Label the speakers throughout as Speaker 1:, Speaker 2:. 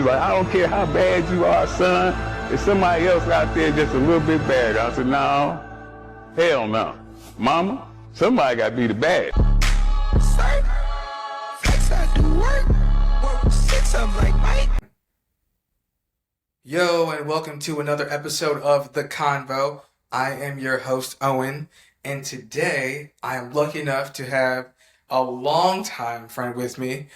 Speaker 1: was like, I don't care how bad you are, son. If somebody else out there just a little bit better. I said, no, hell no. Mama, somebody got to be the bad.
Speaker 2: Yo, and welcome to another episode of The Convo. I am your host, Owen, and today I am lucky enough to have a longtime friend with me.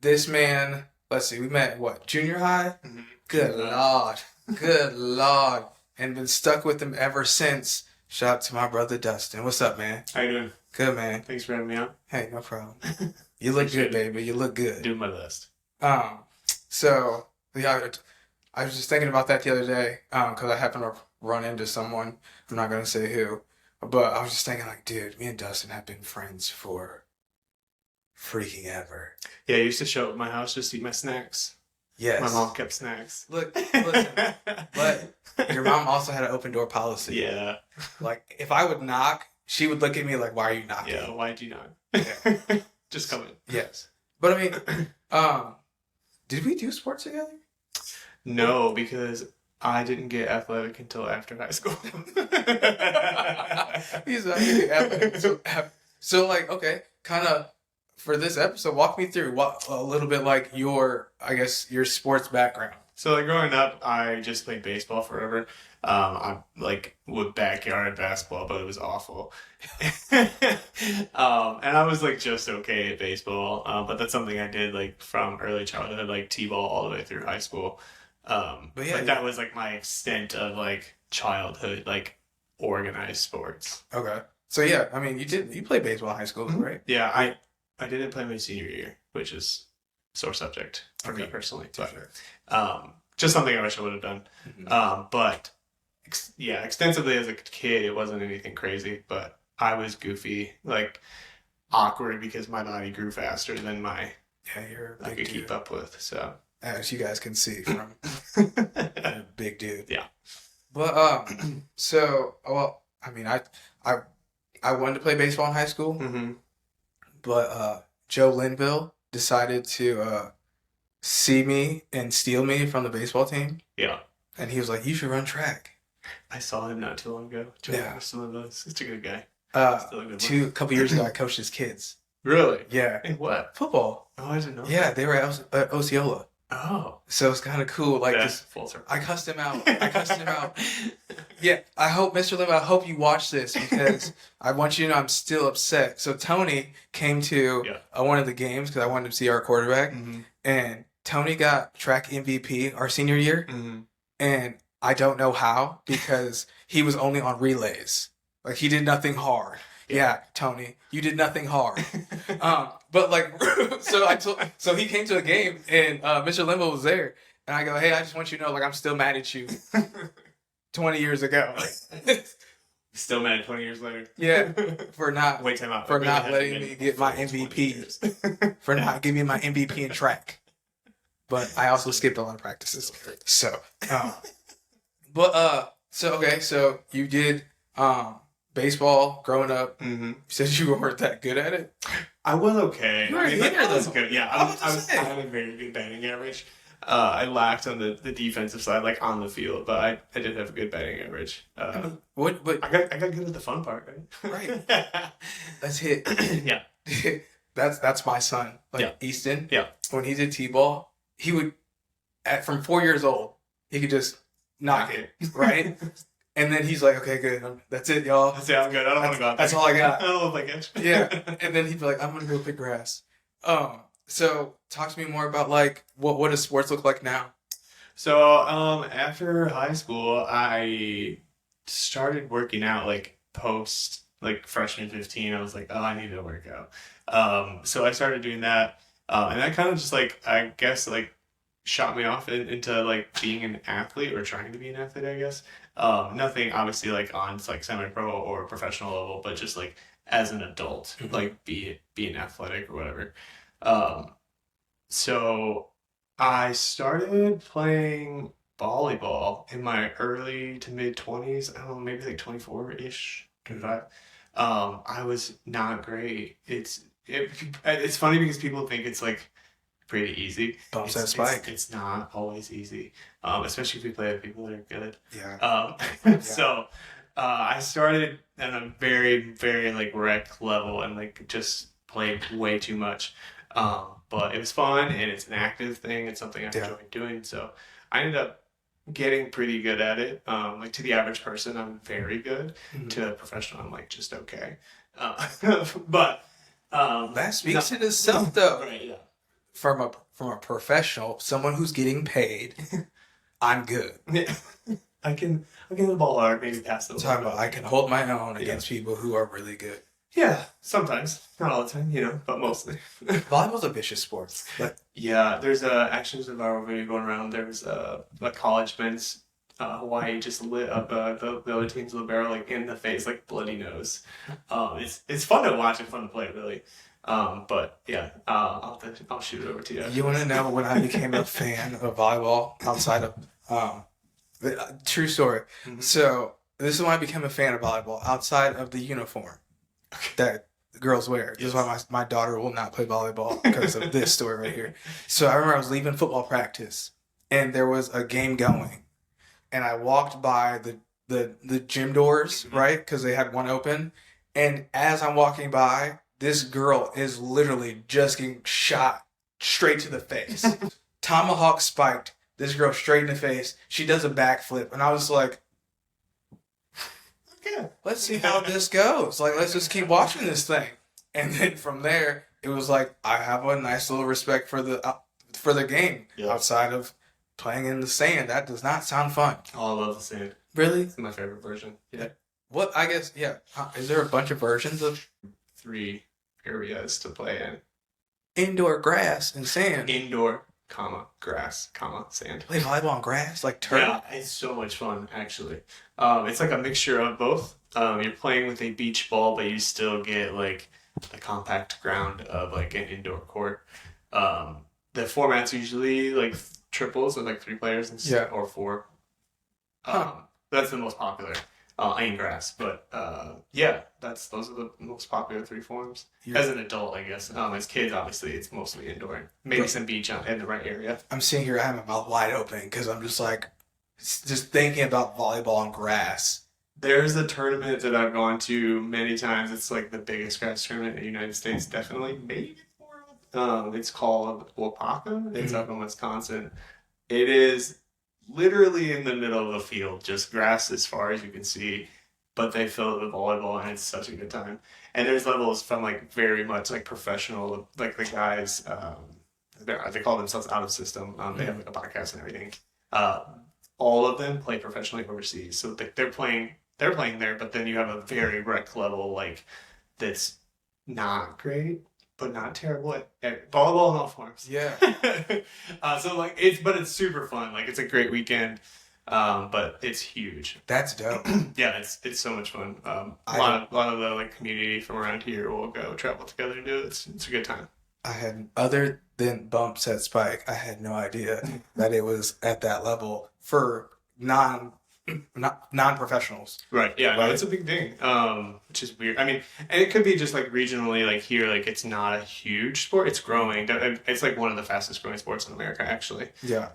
Speaker 2: This man, let's see, we met, junior high? Mm-hmm. Good Lord. Good Lord. And been stuck with him ever since. Shout out to my brother, Dustin. What's up, man?
Speaker 3: How you doing?
Speaker 2: Good, man.
Speaker 3: Thanks for having me on.
Speaker 2: Hey, no problem. You look good, baby. You look good.
Speaker 3: Doing my best.
Speaker 2: So, yeah, I was just thinking about that the other day, because I happened to run into someone. I'm not going to say who, but I was just thinking, like, dude, me and Dustin have been friends for freaking ever.
Speaker 3: Yeah, I used to show up at my house just to eat my snacks.
Speaker 2: Yes.
Speaker 3: My mom kept snacks.
Speaker 2: Look, listen, but your mom also had an open door policy.
Speaker 3: Yeah.
Speaker 2: Like, if I would knock, she would look at me like, why are you knocking?
Speaker 3: Yeah, why'd you knock?
Speaker 2: Yeah.
Speaker 3: Just come in.
Speaker 2: Yes. But, I mean, did we do sports together?
Speaker 3: No, because I didn't get athletic until after high school.
Speaker 2: He's like, athletic. So, like, okay, kind of for this episode, walk me through a little bit like your sports background.
Speaker 3: So, like, growing up, I just played baseball forever. I would backyard basketball, but it was awful. And I was like just okay at baseball. But that's something I did like from early childhood, like t-ball all the way through high school. That was like my extent of like childhood, like organized sports.
Speaker 2: Okay. So yeah, I mean, you played baseball in high school, right?
Speaker 3: Yeah, I didn't play my senior year, which is sore subject for me personally. But sure. Just something I wish I would have done. Mm-hmm. Extensively as a kid, it wasn't anything crazy, but I was goofy, like awkward because my body grew faster than I could keep up with. So
Speaker 2: as you guys can see from a big dude.
Speaker 3: Yeah.
Speaker 2: But I mean, I wanted to play baseball in high school,
Speaker 3: mm-hmm.
Speaker 2: but Joe Linville decided to see me and steal me from the baseball team.
Speaker 3: Yeah.
Speaker 2: And he was like, "You should run track."
Speaker 3: I saw him not too long ago.
Speaker 2: Yeah.
Speaker 3: Such a good guy.
Speaker 2: A couple years ago, I coached his kids.
Speaker 3: Really?
Speaker 2: Yeah.
Speaker 3: In what?
Speaker 2: Football.
Speaker 3: Oh, I didn't know.
Speaker 2: Yeah, they were at Osceola.
Speaker 3: Oh.
Speaker 2: So it's kind of cool. Like,
Speaker 3: that's full circle.
Speaker 2: I cussed him out. Yeah, I hope, Mr. Lim, I hope you watch this because I want you to know I'm still upset. So Tony came to one of the games because I wanted to see our quarterback. Mm-hmm. And Tony got track MVP our senior year. Mm-hmm. And I don't know how because he was only on relays. Like, he did nothing hard. Yeah, Tony, you did nothing hard. But like, so he came to a game and Mr. Limbo was there, and I go, "Hey, I just want you to know, like, I'm still mad at you." 20 years ago.
Speaker 3: Still mad 20 years later.
Speaker 2: Yeah, for not letting me get my MVP, for not giving me my MVP in track. But I also skipped a lot of practices. So, so you did baseball growing up.
Speaker 3: Mm-hmm.
Speaker 2: You said you weren't that good at it.
Speaker 3: I was okay.
Speaker 2: I
Speaker 3: was good. Yeah, I had a very good batting average. I lacked on the defensive side, like on the field, but I did have a good batting average. I got good at the fun part, right?
Speaker 2: Right. Let's hit.
Speaker 3: Yeah.
Speaker 2: That's my son. Like Easton.
Speaker 3: Yeah.
Speaker 2: When he did t-ball, he would, from 4 years old, he could just knock it, right? And then he's like, "Okay, good. That's it, y'all.
Speaker 3: That's it. I'm good. I don't want to go out there.
Speaker 2: That's all I got."
Speaker 3: I don't look like it.
Speaker 2: Yeah. And then he'd be like, "I'm gonna go pick grass." So talk to me more about like what does sports look like now?
Speaker 3: So after high school, I started working out like post like freshman 15. I was like, oh, I need to work out. So I started doing that, and that kind of just like I guess like shot me off into like being an athlete or trying to be an athlete, I guess. Nothing obviously like on like semi-pro or professional level, but just like as an adult, like being athletic or whatever. So I started playing volleyball in my early to mid 20s. I don't know, maybe like 24-ish, 25. I was not great. It's funny because people think it's like pretty easy.
Speaker 2: Bumps that spike.
Speaker 3: It's not always easy, especially if we play with people that are good.
Speaker 2: Yeah.
Speaker 3: So I started at a very, very like rec level and like just played way too much. But it was fun and it's an active thing. It's something I enjoy doing. So I ended up getting pretty good at it. Like to the average person, I'm very good. To a professional, I'm like just okay. But
Speaker 2: that speaks in itself, though.
Speaker 3: Right, yeah.
Speaker 2: From a professional, someone who's getting paid, I'm good.
Speaker 3: I can hit the ball hard, maybe pass the
Speaker 2: Talking about I can hold my own against people who are really good.
Speaker 3: Yeah, sometimes, not all the time, but mostly.
Speaker 2: Volleyball's a vicious sport. But
Speaker 3: yeah, there's actually there's a viral video going around. There was a college men's Hawaii just lit up the other team's libero like in the face, like bloody nose. It's fun to watch and fun to play, really. But yeah, I'll shoot it over to you.
Speaker 2: You want to know when I became a fan of volleyball outside of true story. So this is when I became a fan of volleyball outside of the uniform that girls wear. This is why my daughter will not play volleyball because of this story right here. So I remember I was leaving football practice and there was a game going, and I walked by the gym doors, right, because they had one open, and as I'm walking by, this girl is literally just getting shot straight to the face. Tomahawk spiked this girl straight in the face. She does a backflip, and I was like,
Speaker 3: okay,
Speaker 2: let's see how this goes. Like, let's just keep watching this thing. And then from there, it was like, I have a nice little respect for the game outside of playing in the sand. That does not sound fun.
Speaker 3: Oh, I love the sand.
Speaker 2: Really?
Speaker 3: It's my favorite version. Yeah.
Speaker 2: What, I guess, yeah. Is there a bunch of versions of
Speaker 3: 3 areas to play in?
Speaker 2: Indoor grass and sand.
Speaker 3: Indoor, grass, sand.
Speaker 2: Play volleyball on grass, like turf.
Speaker 3: Yeah, it's so much fun, actually. It's like a mixture of both. You're playing with a beach ball, but you still get like the compact ground of like an indoor court. The format's usually like triples with like 3 players or 4. That's the most popular. In grass, but those are the most popular 3 forms. As an adult, I guess. As kids, obviously, it's mostly indoor. Maybe some beach in the right area.
Speaker 2: I'm sitting here, I have my mouth wide open because I'm just like, just thinking about volleyball on grass.
Speaker 3: There's a tournament that I've gone to many times. It's like the biggest grass tournament in the United States, definitely. Maybe the world. It's called Wapaka. It's up in Wisconsin. It is literally in the middle of the field, just grass as far as you can see, but they fill it with volleyball and it's such a good time. And there's levels from like very much like professional, like the guys, they call themselves Out of System. They have like a podcast and everything. All of them play professionally overseas, so they're playing there, but then you have a very rec level like that's not great but not terrible at volleyball in all forms.
Speaker 2: Yeah.
Speaker 3: So like it's super fun. Like it's a great weekend, but it's huge.
Speaker 2: That's dope.
Speaker 3: Yeah, it's so much fun. A lot of the like community from around here will go travel together and do it. It's a good time.
Speaker 2: I had, other than bumps at Spike, I had no idea that it was at that level for non-professionals.
Speaker 3: Right. Yeah.
Speaker 2: Right?
Speaker 3: No, it's a big thing. Which is weird. I mean, and it could be just like regionally, like here, like it's not a huge sport. It's growing. It's like one of the fastest growing sports in America, actually.
Speaker 2: Yeah.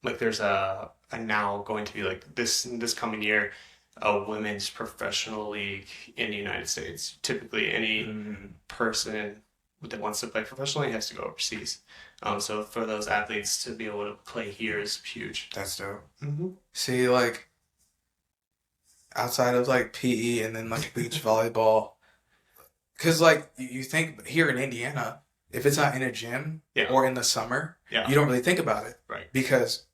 Speaker 3: Like there's a now going to be like this coming year, a women's professional league in the United States. Typically, any person that wants to play professionally has to go overseas. So for those athletes to be able to play here is huge.
Speaker 2: That's dope.
Speaker 3: Mm-hmm.
Speaker 2: See, like, outside of, like, PE and then, like, beach volleyball, because, like, you think here in Indiana, if it's not in a gym or in the summer, you don't really think about it.
Speaker 3: Right.
Speaker 2: Because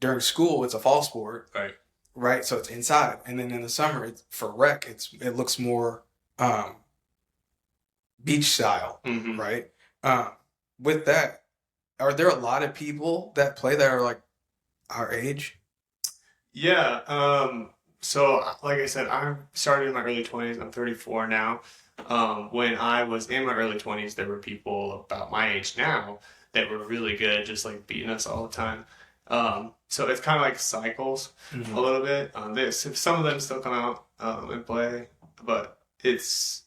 Speaker 2: during school, it's a fall sport.
Speaker 3: Right.
Speaker 2: Right? So it's inside. And then in the summer, for rec, it looks more beach style, right? With that, are there a lot of people that play that are like our age?
Speaker 3: Yeah. So like I said, I started in my early 20s. I'm 34 now. When I was in my early 20s, there were people about my age now that were really good, just like beating us all the time. So it's kind of like cycles a little bit. Some of them still come out and play, but there's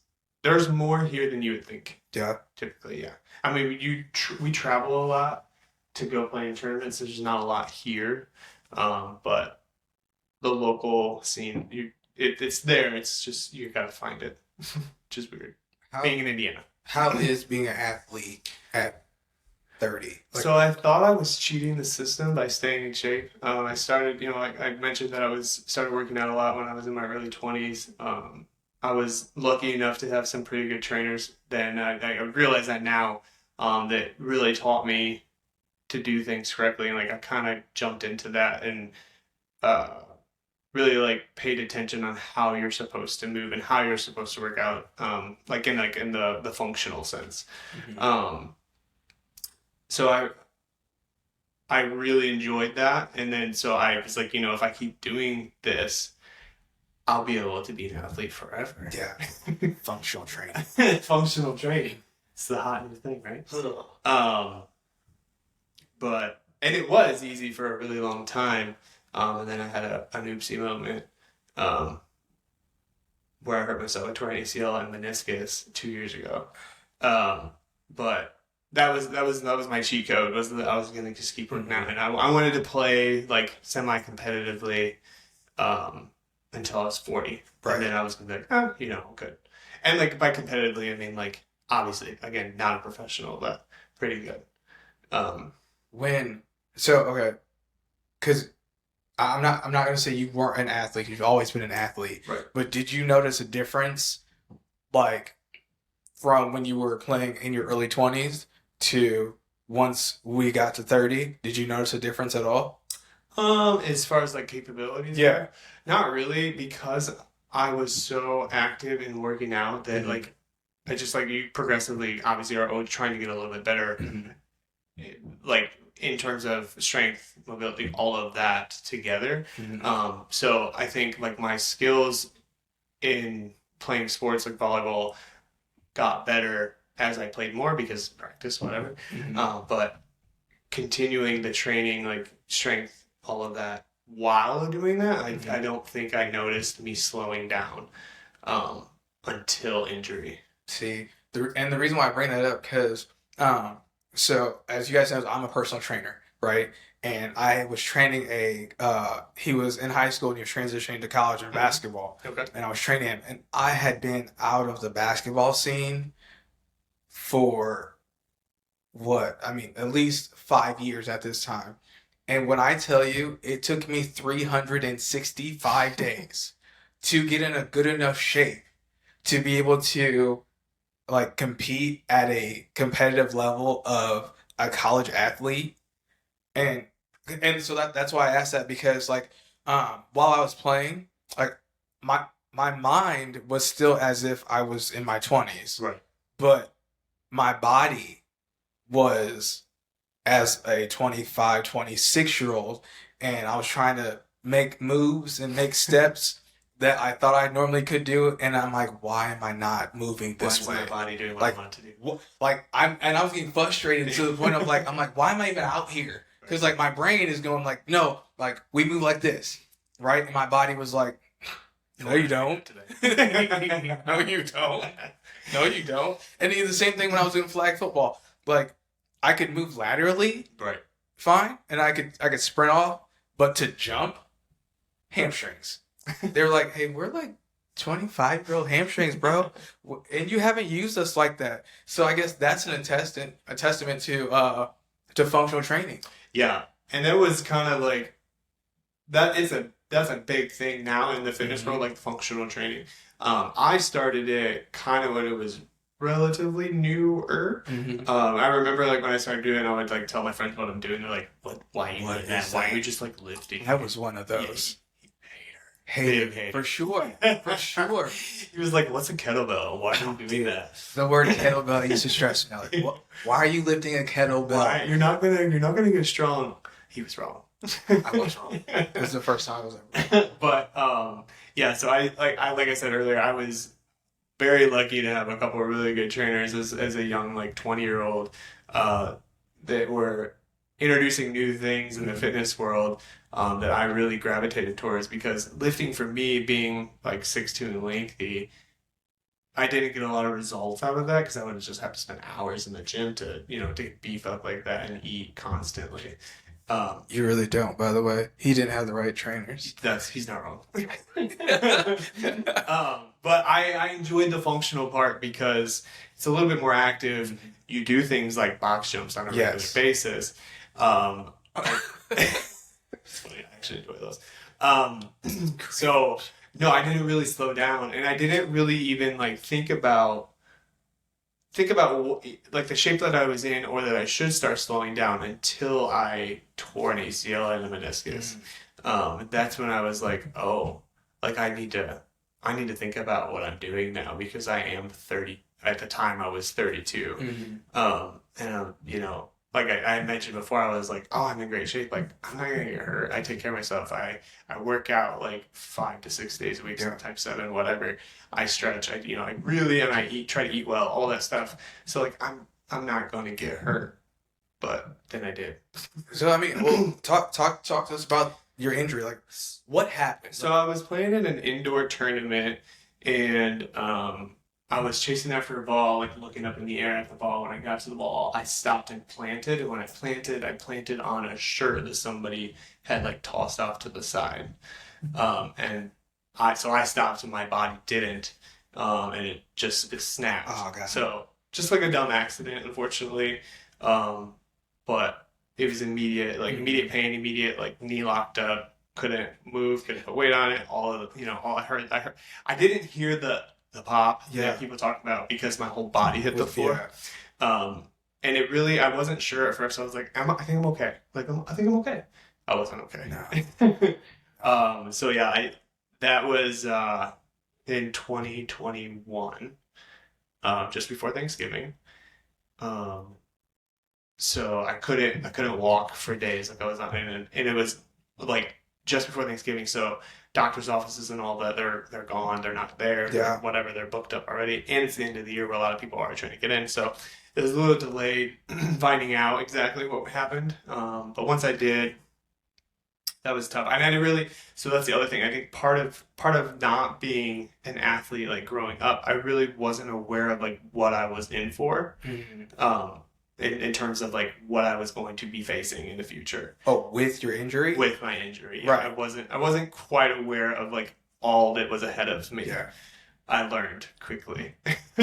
Speaker 3: more here than you would think,
Speaker 2: Yeah.
Speaker 3: Typically, yeah. I mean, we travel a lot to go play in tournaments. There's not a lot here, but the local scene, it's there. It's just you gotta find it. Just weird. Being in Indiana.
Speaker 2: How is being an athlete at 30?
Speaker 3: So I thought I was cheating the system by staying in shape. I started, I mentioned that started working out a lot when I was in my early 20s. I was lucky enough to have some pretty good trainers. Then I realize that now, that really taught me to do things correctly. And like I kind of jumped into that and really like paid attention on how you're supposed to move and how you're supposed to work out. Like in the functional sense.
Speaker 2: Mm-hmm.
Speaker 3: So I really enjoyed that. And then so I was like, if I keep doing this, I'll be able to be an athlete forever.
Speaker 2: Yeah. Functional training.
Speaker 3: Functional training. It's the hot new thing, right? And it was easy for a really long time. And then I had an oopsie moment where I hurt myself. I tore an ACL and meniscus 2 years ago. But that was my cheat code. Was that I was gonna just keep working out, and I wanted to play like semi-competitively until I was 40. Right. And then I was gonna be like, good. And like by competitively, I mean like obviously again not a professional, but pretty good.
Speaker 2: Because I'm not gonna say you weren't an athlete. You've always been an athlete.
Speaker 3: Right.
Speaker 2: But did you notice a difference, like from when you were playing in your early 20s to once we got to 30? Did you notice a difference at all?
Speaker 3: As far as like capabilities,
Speaker 2: yeah,
Speaker 3: not really, because I was so active in working out that like I just like you progressively obviously are always trying to get a little bit better, like in terms of strength, mobility, all of that together. So I think like my skills in playing sports like volleyball got better as I played more because practice, whatever. But continuing the training, like strength, all of that, while doing that, I don't think I noticed me slowing down until injury.
Speaker 2: See, the reason why I bring that up, because so as you guys know, I'm a personal trainer, right? And I was training he was in high school and he was transitioning to college in basketball.
Speaker 3: Okay.
Speaker 2: And I was training him. And I had been out of the basketball scene for at least 5 years at this time. And when I tell you, it took me 365 days to get in a good enough shape to be able to like compete at a competitive level of a college athlete. And so that's why I asked that, because like while I was playing, like my mind was still as if I was in my 20s.
Speaker 3: Right.
Speaker 2: But my body was as a 25, 26-year-old, and I was trying to make moves and make steps that I thought I normally could do, and I'm like, why am I not moving this way?
Speaker 3: Why is my body doing what I want to do?
Speaker 2: I was getting frustrated to the point of like, I'm like, why am I even out here? Because like my brain is going like, no, like we move like this, right? And my body was like, no, you don't. No, you don't. No, you don't. And the same thing when I was doing flag football. Like, I could move laterally,
Speaker 3: right,
Speaker 2: fine, and I could sprint off, but to jump, hamstrings. They were like, hey, we're like 25-year-old hamstrings, bro, and you haven't used us like that. So I guess that's a testament to functional training.
Speaker 3: Yeah, and it was kind of like that's a big thing now in the fitness world, like functional training. I started it kind of when it was relatively newer. I remember like when I started doing it, I would like tell my friends what I'm doing. They're like, "What? Why are you doing that? Why are we just like lifting?"
Speaker 2: I was one of those.
Speaker 3: Hater.
Speaker 2: For sure.
Speaker 3: He was like, "What's a kettlebell? Why are you doing that?"
Speaker 2: The word kettlebell used to stress me. Like, why are you lifting a kettlebell?
Speaker 3: Why? You're not gonna get strong. He was wrong.
Speaker 2: I was wrong. It was the first time I was ever wrong.
Speaker 3: But yeah. So like I said earlier, I was very lucky to have a couple of really good trainers as a young like 20-year-old that were introducing new things in the fitness world that I really gravitated towards, because lifting for me, being like 6'2" and lengthy, I didn't get a lot of results out of that because I would just have to spend hours in the gym to, to beef up like that and eat constantly.
Speaker 2: You really don't, by the way. He didn't have the right trainers.
Speaker 3: He's not wrong. But I enjoyed the functional part because it's a little bit more active. You do things like box jumps on a regular basis. It's funny, I actually enjoy those. So no, I didn't really slow down, and I didn't really even like think about like the shape that I was in, or that I should start slowing down until I tore an ACL and a meniscus. That's when I was like, oh, like I need to think about what I'm doing now, because I am 30. At the time, I was 32. And like I mentioned before, I was like, oh, I'm in great shape. Like, I'm not gonna get hurt. I take care of myself. I work out like 5 to 6 days a week, sometimes 7, whatever. I stretch. I really, and I try to eat well, all that stuff. So like, I'm not gonna get hurt. But then I did.
Speaker 2: So I mean, well, talk to us about your injury. Like, what happened?
Speaker 3: So I was playing in an indoor tournament, and I was chasing after a ball, like looking up in the air at the ball. When I got to the ball, I stopped and planted. And when I planted on a shirt that somebody had like tossed off to the side. And I stopped and my body didn't. And it snapped.
Speaker 2: Oh, God.
Speaker 3: So just like a dumb accident, unfortunately. But it was immediate pain, immediate like knee locked up, couldn't move, couldn't put weight on it. All of the, all I heard, I didn't hear the pop that people talk about because my whole body hit the floor. And it really, I wasn't sure at first. I was like, I think I'm okay. Like, I think I'm okay. I wasn't okay.
Speaker 2: No.
Speaker 3: So yeah, that was in 2021, just before Thanksgiving. So I couldn't walk for days. Like I was not in it, and it was like just before Thanksgiving. So doctor's offices and all that, they're gone. They're not there.
Speaker 2: Yeah.
Speaker 3: Whatever, they're booked up already. And it's the end of the year where a lot of people are trying to get in. So it was a little delayed finding out exactly what happened. But once I did, that was tough. And I didn't really, so that's the other thing. I think part of not being an athlete, like growing up, I really wasn't aware of like what I was in for. In terms of like what I was going to be facing in the future.
Speaker 2: Oh, with your injury?
Speaker 3: With my injury.
Speaker 2: Right.
Speaker 3: I wasn't quite aware of like all that was ahead of me.
Speaker 2: Yeah.
Speaker 3: I learned quickly.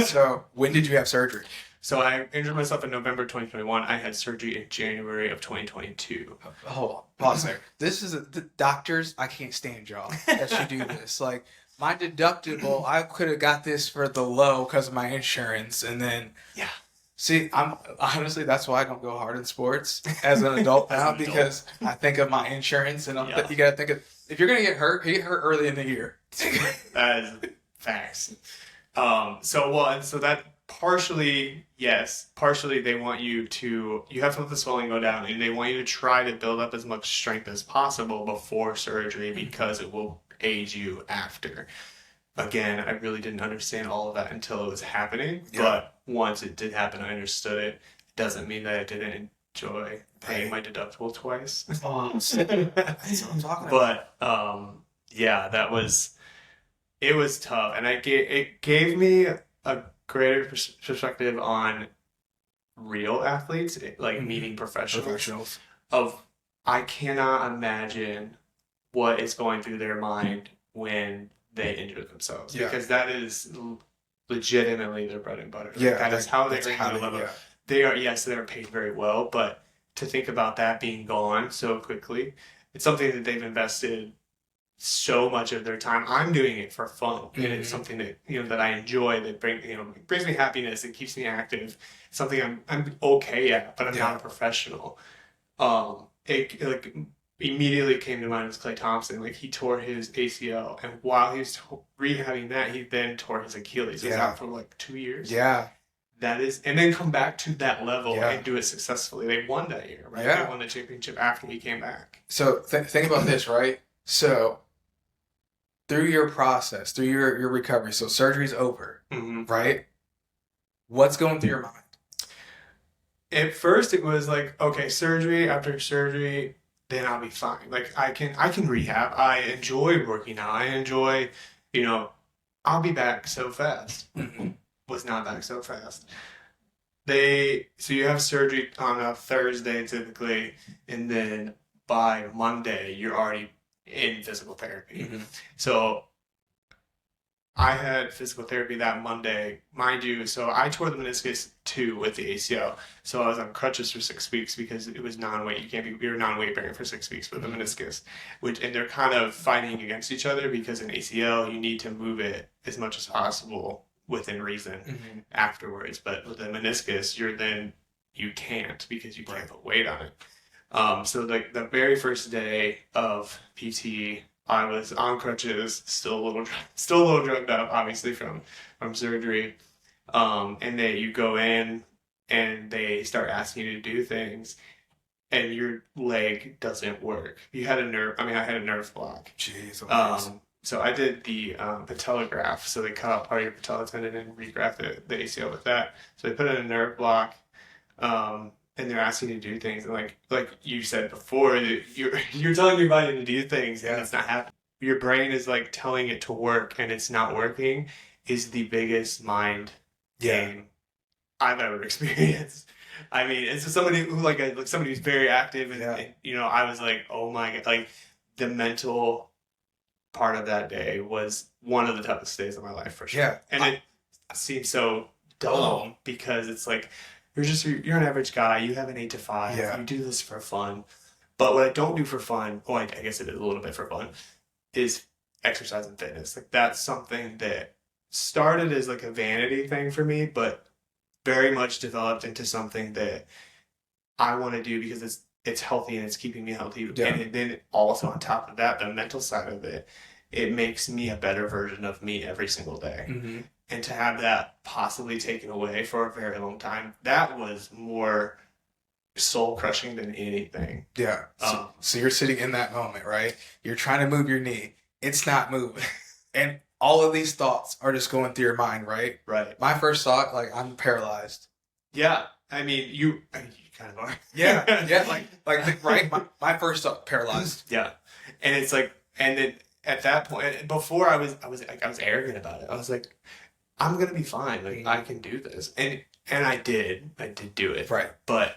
Speaker 2: So when did you have surgery?
Speaker 3: So I injured myself in November 2021. I had surgery in January of 2022.
Speaker 2: Hold on. Pause there. This is the doctors, I can't stand y'all that should do this. Like, my deductible, I could have got this for the low because of my insurance, and then see, I'm honestly, that's why I don't go hard in sports as an adult now, because I think of my insurance, and you got to think of, if you're gonna get hurt early in the year.
Speaker 3: That is facts. So that partially, yes, partially they want you have to let the swelling go down, and they want you to try to build up as much strength as possible before surgery because it will aid you after. Again, I really didn't understand all of that until it was happening. Yeah. But once it did happen, I understood it. It doesn't mean that I didn't enjoy paying my deductible twice.
Speaker 2: Oh, that's what I'm talking about.
Speaker 3: But it was tough, and it gave me a greater perspective on real athletes, like meeting professionals. I cannot imagine what is going through their mind when they injure themselves, because that is legitimately their bread and butter.
Speaker 2: Yeah,
Speaker 3: that is how they're earning their living. They are, yes, they're paid very well, but to think about that being gone so quickly, it's something that they've invested so much of their time. I'm doing it for fun, and it's something that that I enjoy, that brings me happiness, it keeps me active. It's something I'm okay at, but I'm not a professional. It like immediately came to mind was Klay Thompson. Like, he tore his ACL, and while he was rehabbing that, he then tore his Achilles. He was out for like 2 years. Yeah. That is, and then come back to that level and do it successfully. They won that year, right? Yeah. They won the championship after he came back.
Speaker 2: So think about this, right? So through your process, through your recovery, so surgery's over, right? What's going through your mind?
Speaker 3: At first, it was like, okay, surgery, after surgery, then I'll be fine. Like, I can rehab. I enjoy working out. I enjoy, I'll be back so fast. Was not back so fast. So you have surgery on a Thursday typically, and then by Monday you're already in physical therapy. So I had physical therapy that Monday, mind you. So I tore the meniscus too with the ACL. So I was on crutches for 6 weeks because it was non-weight. You're non-weight bearing for 6 weeks with the meniscus, and they're kind of fighting against each other because in ACL you need to move it as much as possible within reason afterwards. But with the meniscus, you can't because you can't put weight on it. So the very first day of PT, I was on crutches, still a little drugged up, obviously from surgery. And then you go in and they start asking you to do things, and your leg doesn't work. I had a nerve block.
Speaker 2: Jeez.
Speaker 3: So I did the patella graft. So they cut out part of your patella tendon and regrafted the ACL with that. So they put in a nerve block. And they're asking you to do things, and like you said before, you're telling your body to do things, and it's not happening. Your brain is like telling it to work, and it's not working. Is the biggest mind game I've ever experienced. I mean, it's somebody who like somebody who's very active, and you know, I was like, oh my god, like the mental part of that day was one of the toughest days of my life for sure.
Speaker 2: Yeah,
Speaker 3: and it seems so dumb because it's like. You're an average guy. You have an 8 to 5.
Speaker 2: Yeah.
Speaker 3: You do this for fun. But what I don't do for fun, I guess it is a little bit for fun, is exercise and fitness. Like that's something that started as like a vanity thing for me, but very much developed into something that I want to do because it's healthy and it's keeping me healthy.
Speaker 2: Yeah.
Speaker 3: And then also on top of that, the mental side of it makes me a better version of me every single day. And to have that possibly taken away for a very long time, that was more soul crushing than anything.
Speaker 2: Yeah. So you're sitting in that moment, right? You're trying to move your knee. It's not moving. And all of these thoughts are just going through your mind, right?
Speaker 3: Right.
Speaker 2: My first thought, like, I'm paralyzed.
Speaker 3: Yeah. I mean, you kind of are.
Speaker 2: Yeah. Yeah. Right? My first thought, paralyzed.
Speaker 3: Yeah. And it's like, and then at that point, before I was arrogant about it. I was like, I'm gonna be fine. Like I can do this, and I did do it.
Speaker 2: Right.
Speaker 3: But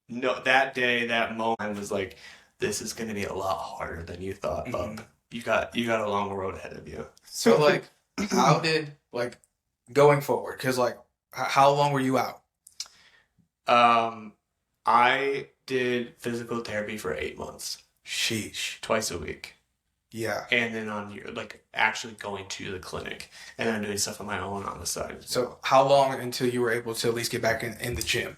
Speaker 3: no, that day, that moment, I was like, this is gonna be a lot harder than you thought, bub. You got a long road ahead of you.
Speaker 2: So like, how did like going forward? Because like, how long were you out?
Speaker 3: I did physical therapy for 8 months.
Speaker 2: Sheesh.
Speaker 3: Twice a week.
Speaker 2: Yeah.
Speaker 3: And then actually going to the clinic and then doing stuff on my own on the side.
Speaker 2: So how long until you were able to at least get back in the gym?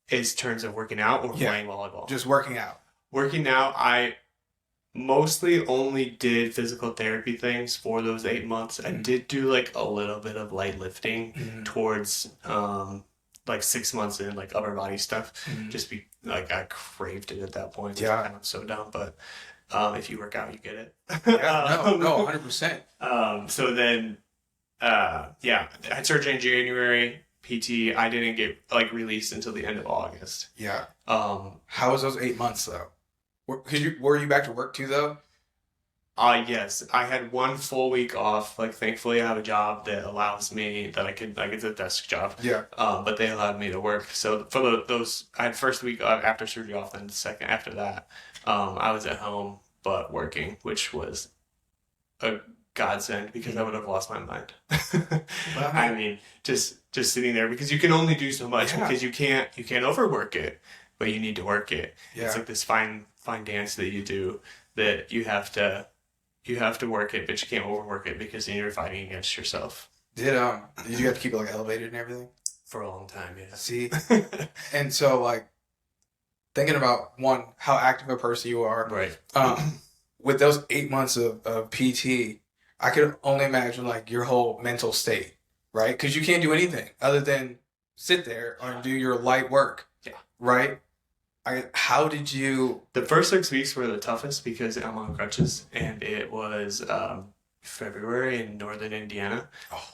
Speaker 3: In terms of working out or playing volleyball?
Speaker 2: Just working out.
Speaker 3: Working out, I mostly only did physical therapy things for those 8 months. I did do like a little bit of light lifting towards like 6 months in, like upper body stuff. Just I craved it at that point.
Speaker 2: Yeah.
Speaker 3: I'm so dumb, but if you work out, you get it.
Speaker 2: Yeah, no, 100%.
Speaker 3: So then, I had surgery in January. PT, I didn't get released until the end of August.
Speaker 2: Yeah. How was those 8 months though? Were you back to work too though?
Speaker 3: Yes, I had 1 full week off. Like, thankfully, I have a job that allows me that it's a desk job.
Speaker 2: Yeah.
Speaker 3: But they allowed me to work. So for those, I had first week after surgery off, and the second after that, I was at home but working, which was a godsend because I would have lost my mind.
Speaker 2: Wow.
Speaker 3: I mean, just sitting there because you can only do so much because you can't overwork it, but you need to work it.
Speaker 2: Yeah.
Speaker 3: It's like this fine dance that you do that you have to work it, but you can't overwork it because then you're fighting against yourself.
Speaker 2: Did you have to keep it like elevated and everything?
Speaker 3: For a long time, yeah.
Speaker 2: See? And so like thinking about one, how active a person you are.
Speaker 3: Right.
Speaker 2: With those 8 months of PT, I could only imagine like your whole mental state, right? Because you can't do anything other than sit there and do your light work.
Speaker 3: Yeah.
Speaker 2: Right? How did you...
Speaker 3: The first 6 weeks were the toughest because I'm on crutches, and it was February in northern Indiana.
Speaker 2: Oh,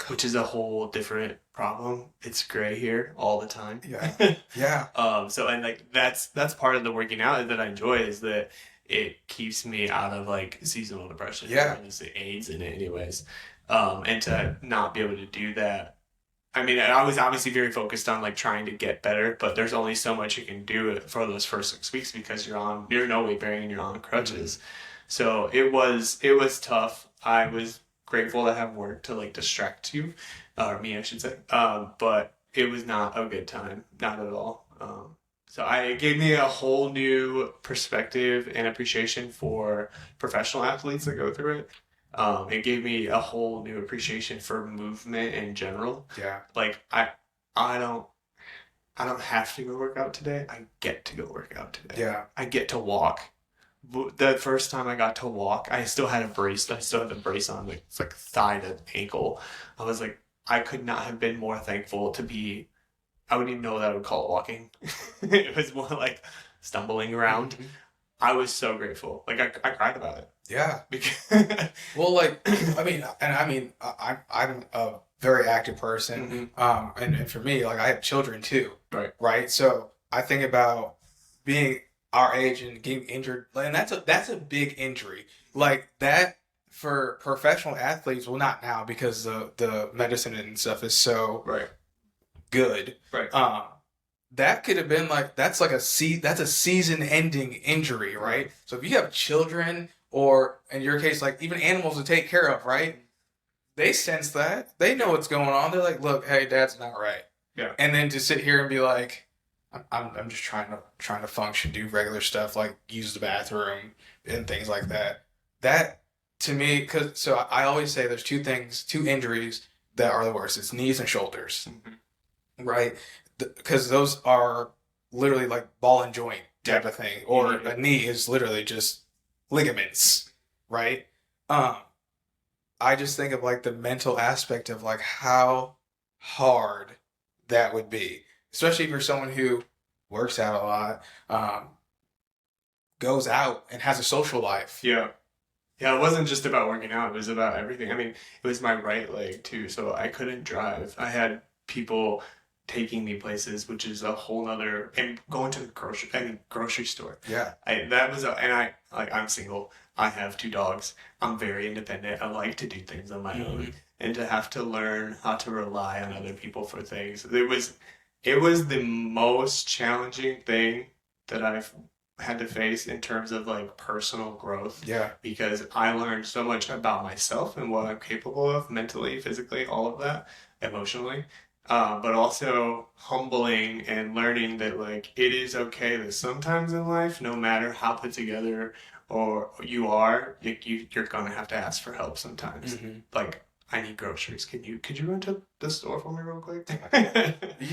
Speaker 3: which is a whole different problem. It's gray here all the time.
Speaker 2: Yeah. Yeah.
Speaker 3: So and like that's part of the working out that I enjoy is that it keeps me out of like seasonal depression.
Speaker 2: Yeah.
Speaker 3: There's the AIDS in it anyways. And to not be able to do that. I mean, I was obviously very focused on like trying to get better, but there's only so much you can do for those first 6 weeks because you're no weight bearing and you're on crutches. So it was tough. I was grateful to have work to like distract you, or me, I should say. But it was not a good time, not at all. It gave me a whole new perspective and appreciation for professional athletes that go through it. It gave me a whole new appreciation for movement in general.
Speaker 2: Yeah.
Speaker 3: Like I don't have to go work out today. I get to go work out today.
Speaker 2: Yeah.
Speaker 3: I get to walk. The first time I got to walk, I still had a brace. I still had the brace on, like it's like thigh to ankle. I was like, I could not have been more thankful to be. I wouldn't even know that I would call it walking. It was more like stumbling around. I was so grateful. Like I cried about it.
Speaker 2: Yeah.
Speaker 3: Because
Speaker 2: Well, like, I'm a very active person. And for me, like, I have children too.
Speaker 3: Right.
Speaker 2: Right. So I think about being our age and getting injured, and that's a big injury. Like that for professional athletes. Well, not now because the medicine and stuff is so
Speaker 3: right.
Speaker 2: good.
Speaker 3: Right.
Speaker 2: That could have been like that's a season-ending injury, right? So if you have children, or in your case, like even animals to take care of, right? They sense that. They know what's going on. They're like, "Look, hey, Dad's not right."
Speaker 3: Yeah.
Speaker 2: And then to sit here and be like, "I'm just trying to function, do regular stuff like use the bathroom and things like that." That to me, so I always say there's two injuries that are the worst. It's knees and shoulders, right? Because those are literally like ball and joint type of thing, or a knee is literally just ligaments, right? I just think of like the mental aspect of like how hard that would be, especially if you're someone who works out a lot, goes out and has a social life.
Speaker 3: Yeah. Yeah, it wasn't just about working out, it was about everything. I mean, it was my right leg too, so I couldn't drive. I had people taking me places, which is a whole nother, and going to the grocery store.
Speaker 2: Yeah.
Speaker 3: I'm single. I have 2 dogs. I'm very independent. I like to do things on my own, and to have to learn how to rely on other people for things. It was the most challenging thing that I've had to face in terms of like personal growth.
Speaker 2: Yeah.
Speaker 3: Because I learned so much about myself and what I'm capable of mentally, physically, all of that, emotionally. But also humbling and learning that like it is okay that sometimes in life, no matter how put together or you are, you're gonna have to ask for help sometimes. Like, I need groceries. Could you run to the store for me real quick?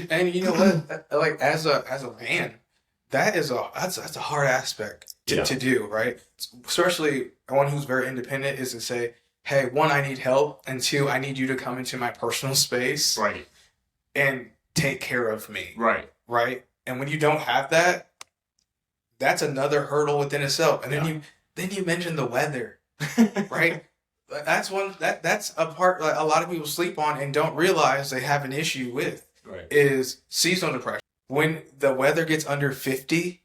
Speaker 2: And you know what? Like as a man, that's a hard aspect to do, right? Especially one who's very independent is to say, hey, one, I need help, and two, I need you to come into my personal space,
Speaker 3: right,
Speaker 2: and take care of me,
Speaker 3: right.
Speaker 2: And when you don't have that, that's another hurdle within itself. And then you mentioned the weather, right? That's a part like a lot of people sleep on and don't realize they have an issue with.
Speaker 3: Right.
Speaker 2: Is seasonal depression. When the weather gets under 50,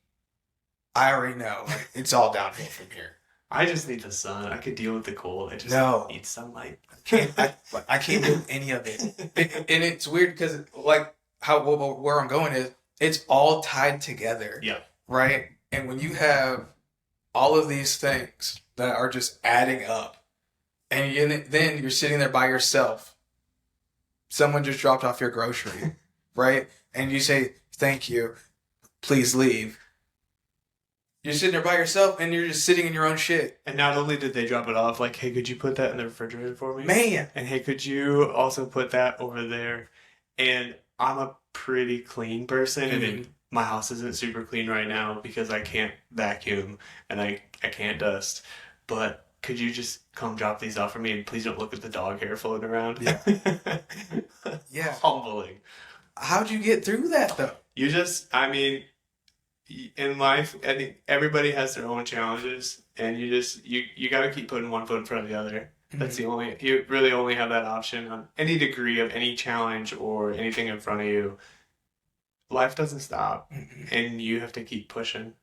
Speaker 2: I already know it's all downhill from here.
Speaker 3: I just need the sun. I could deal with the cold. I just need sunlight.
Speaker 2: I can't do any of it. And it's weird because like where I'm going is it's all tied together.
Speaker 3: Yeah.
Speaker 2: Right? And when you have all of these things that are just adding up, and then you're sitting there by yourself, someone just dropped off your grocery, right? And you say, thank you, please leave. You're sitting there by yourself and you're just sitting in your own shit.
Speaker 3: And not only did they drop it off, like, hey, could you put that in the refrigerator for me?
Speaker 2: Man.
Speaker 3: And hey, could you also put that over there? And I'm a pretty clean person, and my house isn't super clean right now because I can't vacuum and I can't dust. But could you just come drop these off for me, and please don't look at the dog hair floating around?
Speaker 2: Yeah. Yeah.
Speaker 3: Humbling.
Speaker 2: How'd you get through that though?
Speaker 3: In life, I think everybody has their own challenges, and you got to keep putting one foot in front of the other. That's you really only have that option on any degree of any challenge or anything in front of you. Life doesn't stop, and you have to keep pushing.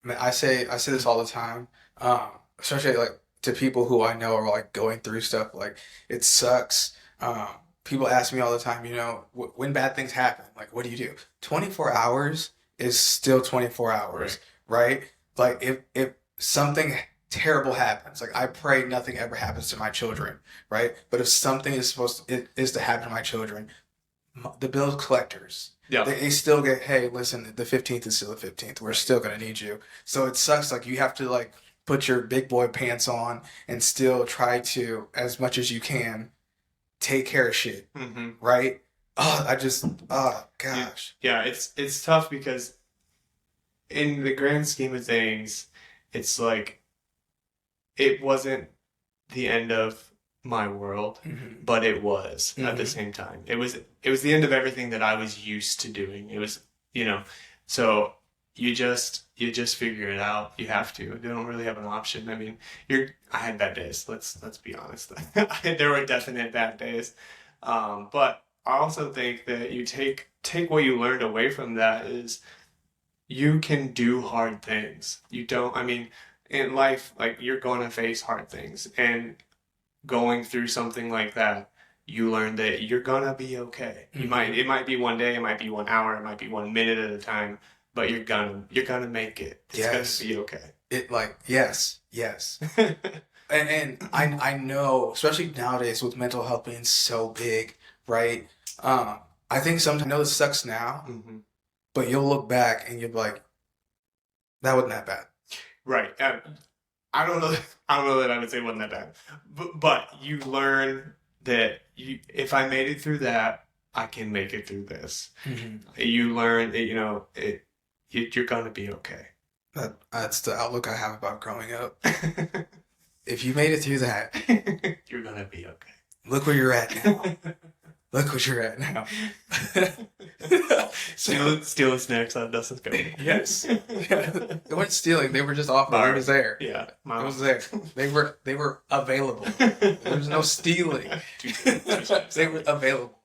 Speaker 2: I say this all the time, especially like to people who I know are like going through stuff. Like it sucks. People ask me all the time, when bad things happen, like what do you do? 24 hours is still 24 hours, right? Like if something terrible happens, like I pray nothing ever happens to my children, right? But if something is to happen to my children, the bill collectors, they still get, hey, listen, the 15th is still the 15th. We're still gonna need you. So it sucks. Like you have to like put your big boy pants on and still try to, as much as you can, take care of shit, right? Gosh.
Speaker 3: Yeah, it's tough because in the grand scheme of things, it's like it wasn't the end of my world, but it was at the same time. It was the end of everything that I was used to doing. It was, so you just figure it out. You have to. You don't really have an option. I mean, I had bad days. Let's be honest. There were definite bad days. But I also think that you take what you learned away from that is you can do hard things. I mean, in life, like you're going to face hard things, and going through something like that, you learn that you're gonna be okay. It might be one day, it might be 1 hour, it might be 1 minute at a time, but you're gonna make it. It's gonna be okay.
Speaker 2: Yes. and I know, especially nowadays with mental health being so big, right? I think sometimes, I know this sucks now, but you'll look back and you'll be like, that wasn't that bad.
Speaker 3: Right. I don't know that I would say it wasn't that bad, but you learn that if I made it through that, I can make it through this. You learn that you're gonna be okay.
Speaker 2: That's the outlook I have about growing up. If you made it through that,
Speaker 3: you're gonna be okay.
Speaker 2: Look where you're at now. Look what you're at now.
Speaker 3: Stealing snacks out of Dustin's car.
Speaker 2: Yes. They weren't stealing. They were just offering. It was there.
Speaker 3: Yeah.
Speaker 2: It was there. They were available. There was no stealing. They were available.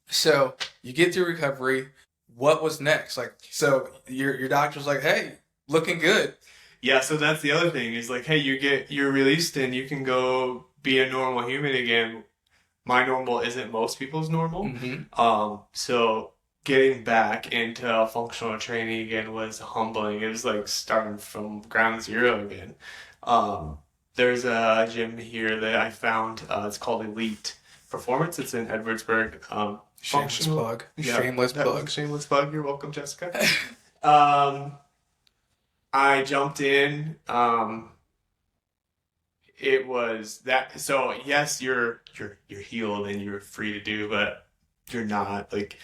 Speaker 2: So you get through recovery. What was next? Like, so your doctor's like, hey, looking good.
Speaker 3: Yeah. So that's the other thing is like, hey, you're released and you can go be a normal human again. My normal isn't most people's normal. So getting back into functional training again was humbling. It was like starting from ground zero again. There's a gym here that I found. It's called Elite Performance. It's in Edwardsburg.
Speaker 2: Shameless plug. Yeah, shameless plug.
Speaker 3: Shameless plug. You're welcome, Jessica. I jumped in. It was that. So yes, you're healed and you're free to do, but you're not, like,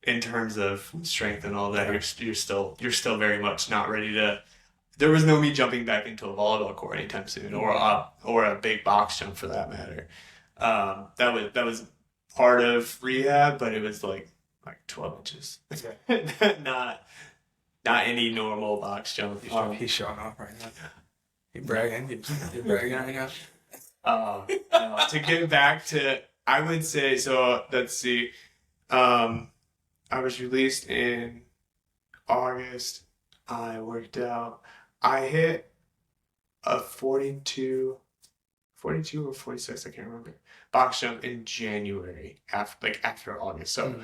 Speaker 3: in terms of strength and all that. You're still very much not ready to. There was no me jumping back into a volleyball court anytime soon, or a big box jump for that matter. That was part of rehab, but it was like 12 inches. not any normal box jump.
Speaker 2: He's showing off right now. You're bragging right now.
Speaker 3: No, to get back to, I would say, so let's see. I was released in August. I worked out. I hit a 42 or 46, I can't remember, box jump in January after August. So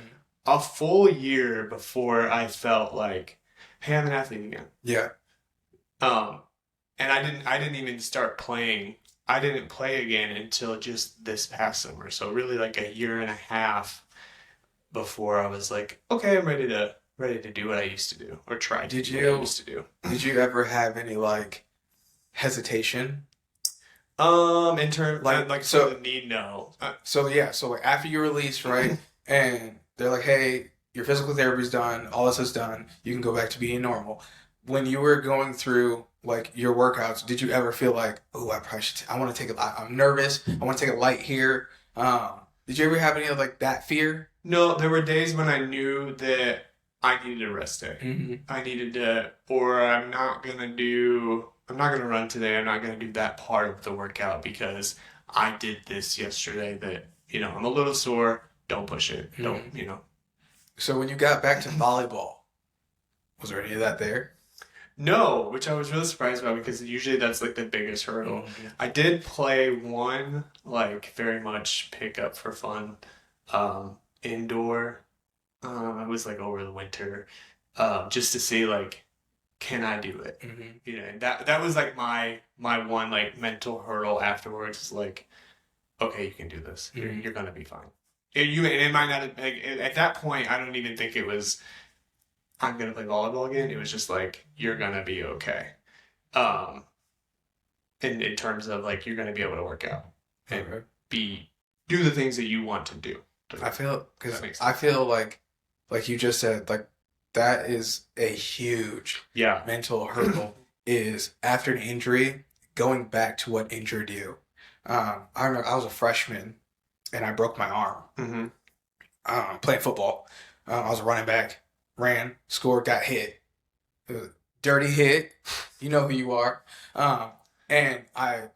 Speaker 3: a full year before I felt like, hey, I'm an athlete again.
Speaker 2: Yeah.
Speaker 3: And I didn't even start playing. I didn't play again until just this past summer. So really like a year and a half before I was like, okay, I'm ready to do what I used to do, or try to do what I used to do.
Speaker 2: Did you ever have any like hesitation?
Speaker 3: In terms
Speaker 2: so
Speaker 3: the need, no.
Speaker 2: So like after you release, right, and they're like, hey, your physical therapy's done, all this is done, you can go back to being normal. When you were going through like your workouts, did you ever feel like, oh, I probably should, I want to take it, I'm nervous, I want to take it light here? Did you ever have any of like that fear?
Speaker 3: No, there were days when I knew that I needed a rest day. I needed to, or I'm not going to run today. I'm not going to do that part of the workout because I did this yesterday that, I'm a little sore. Don't push it. Don't.
Speaker 2: So when you got back to volleyball, was there any of that there?
Speaker 3: No, which I was really surprised about because usually that's like the biggest hurdle.
Speaker 2: Mhm.
Speaker 3: I did play one like very much pick up for fun indoor. It was like over the winter, just to see like can I do it?
Speaker 2: Mhm.
Speaker 3: You know, and that was like my one like mental hurdle afterwards is like, okay, you can do this.
Speaker 2: Mhm.
Speaker 3: You're gonna be fine. And it might not like at that point. I don't even think it was I'm gonna play volleyball again. It was just like you're gonna be okay. Um, in terms of like you're gonna be able to work out and
Speaker 2: Okay.
Speaker 3: be do the things that you want to do.
Speaker 2: I feel because
Speaker 3: That makes
Speaker 2: I
Speaker 3: sense.
Speaker 2: feel like you just said, like that is a huge
Speaker 3: Yeah.
Speaker 2: mental hurdle. Is after an injury, going back to what injured you. I remember I was a freshman and I broke my arm
Speaker 3: Mm-hmm.
Speaker 2: playing football. I was a running back, ran, scored, got hit. It was a dirty hit. You know who you are. Um, and I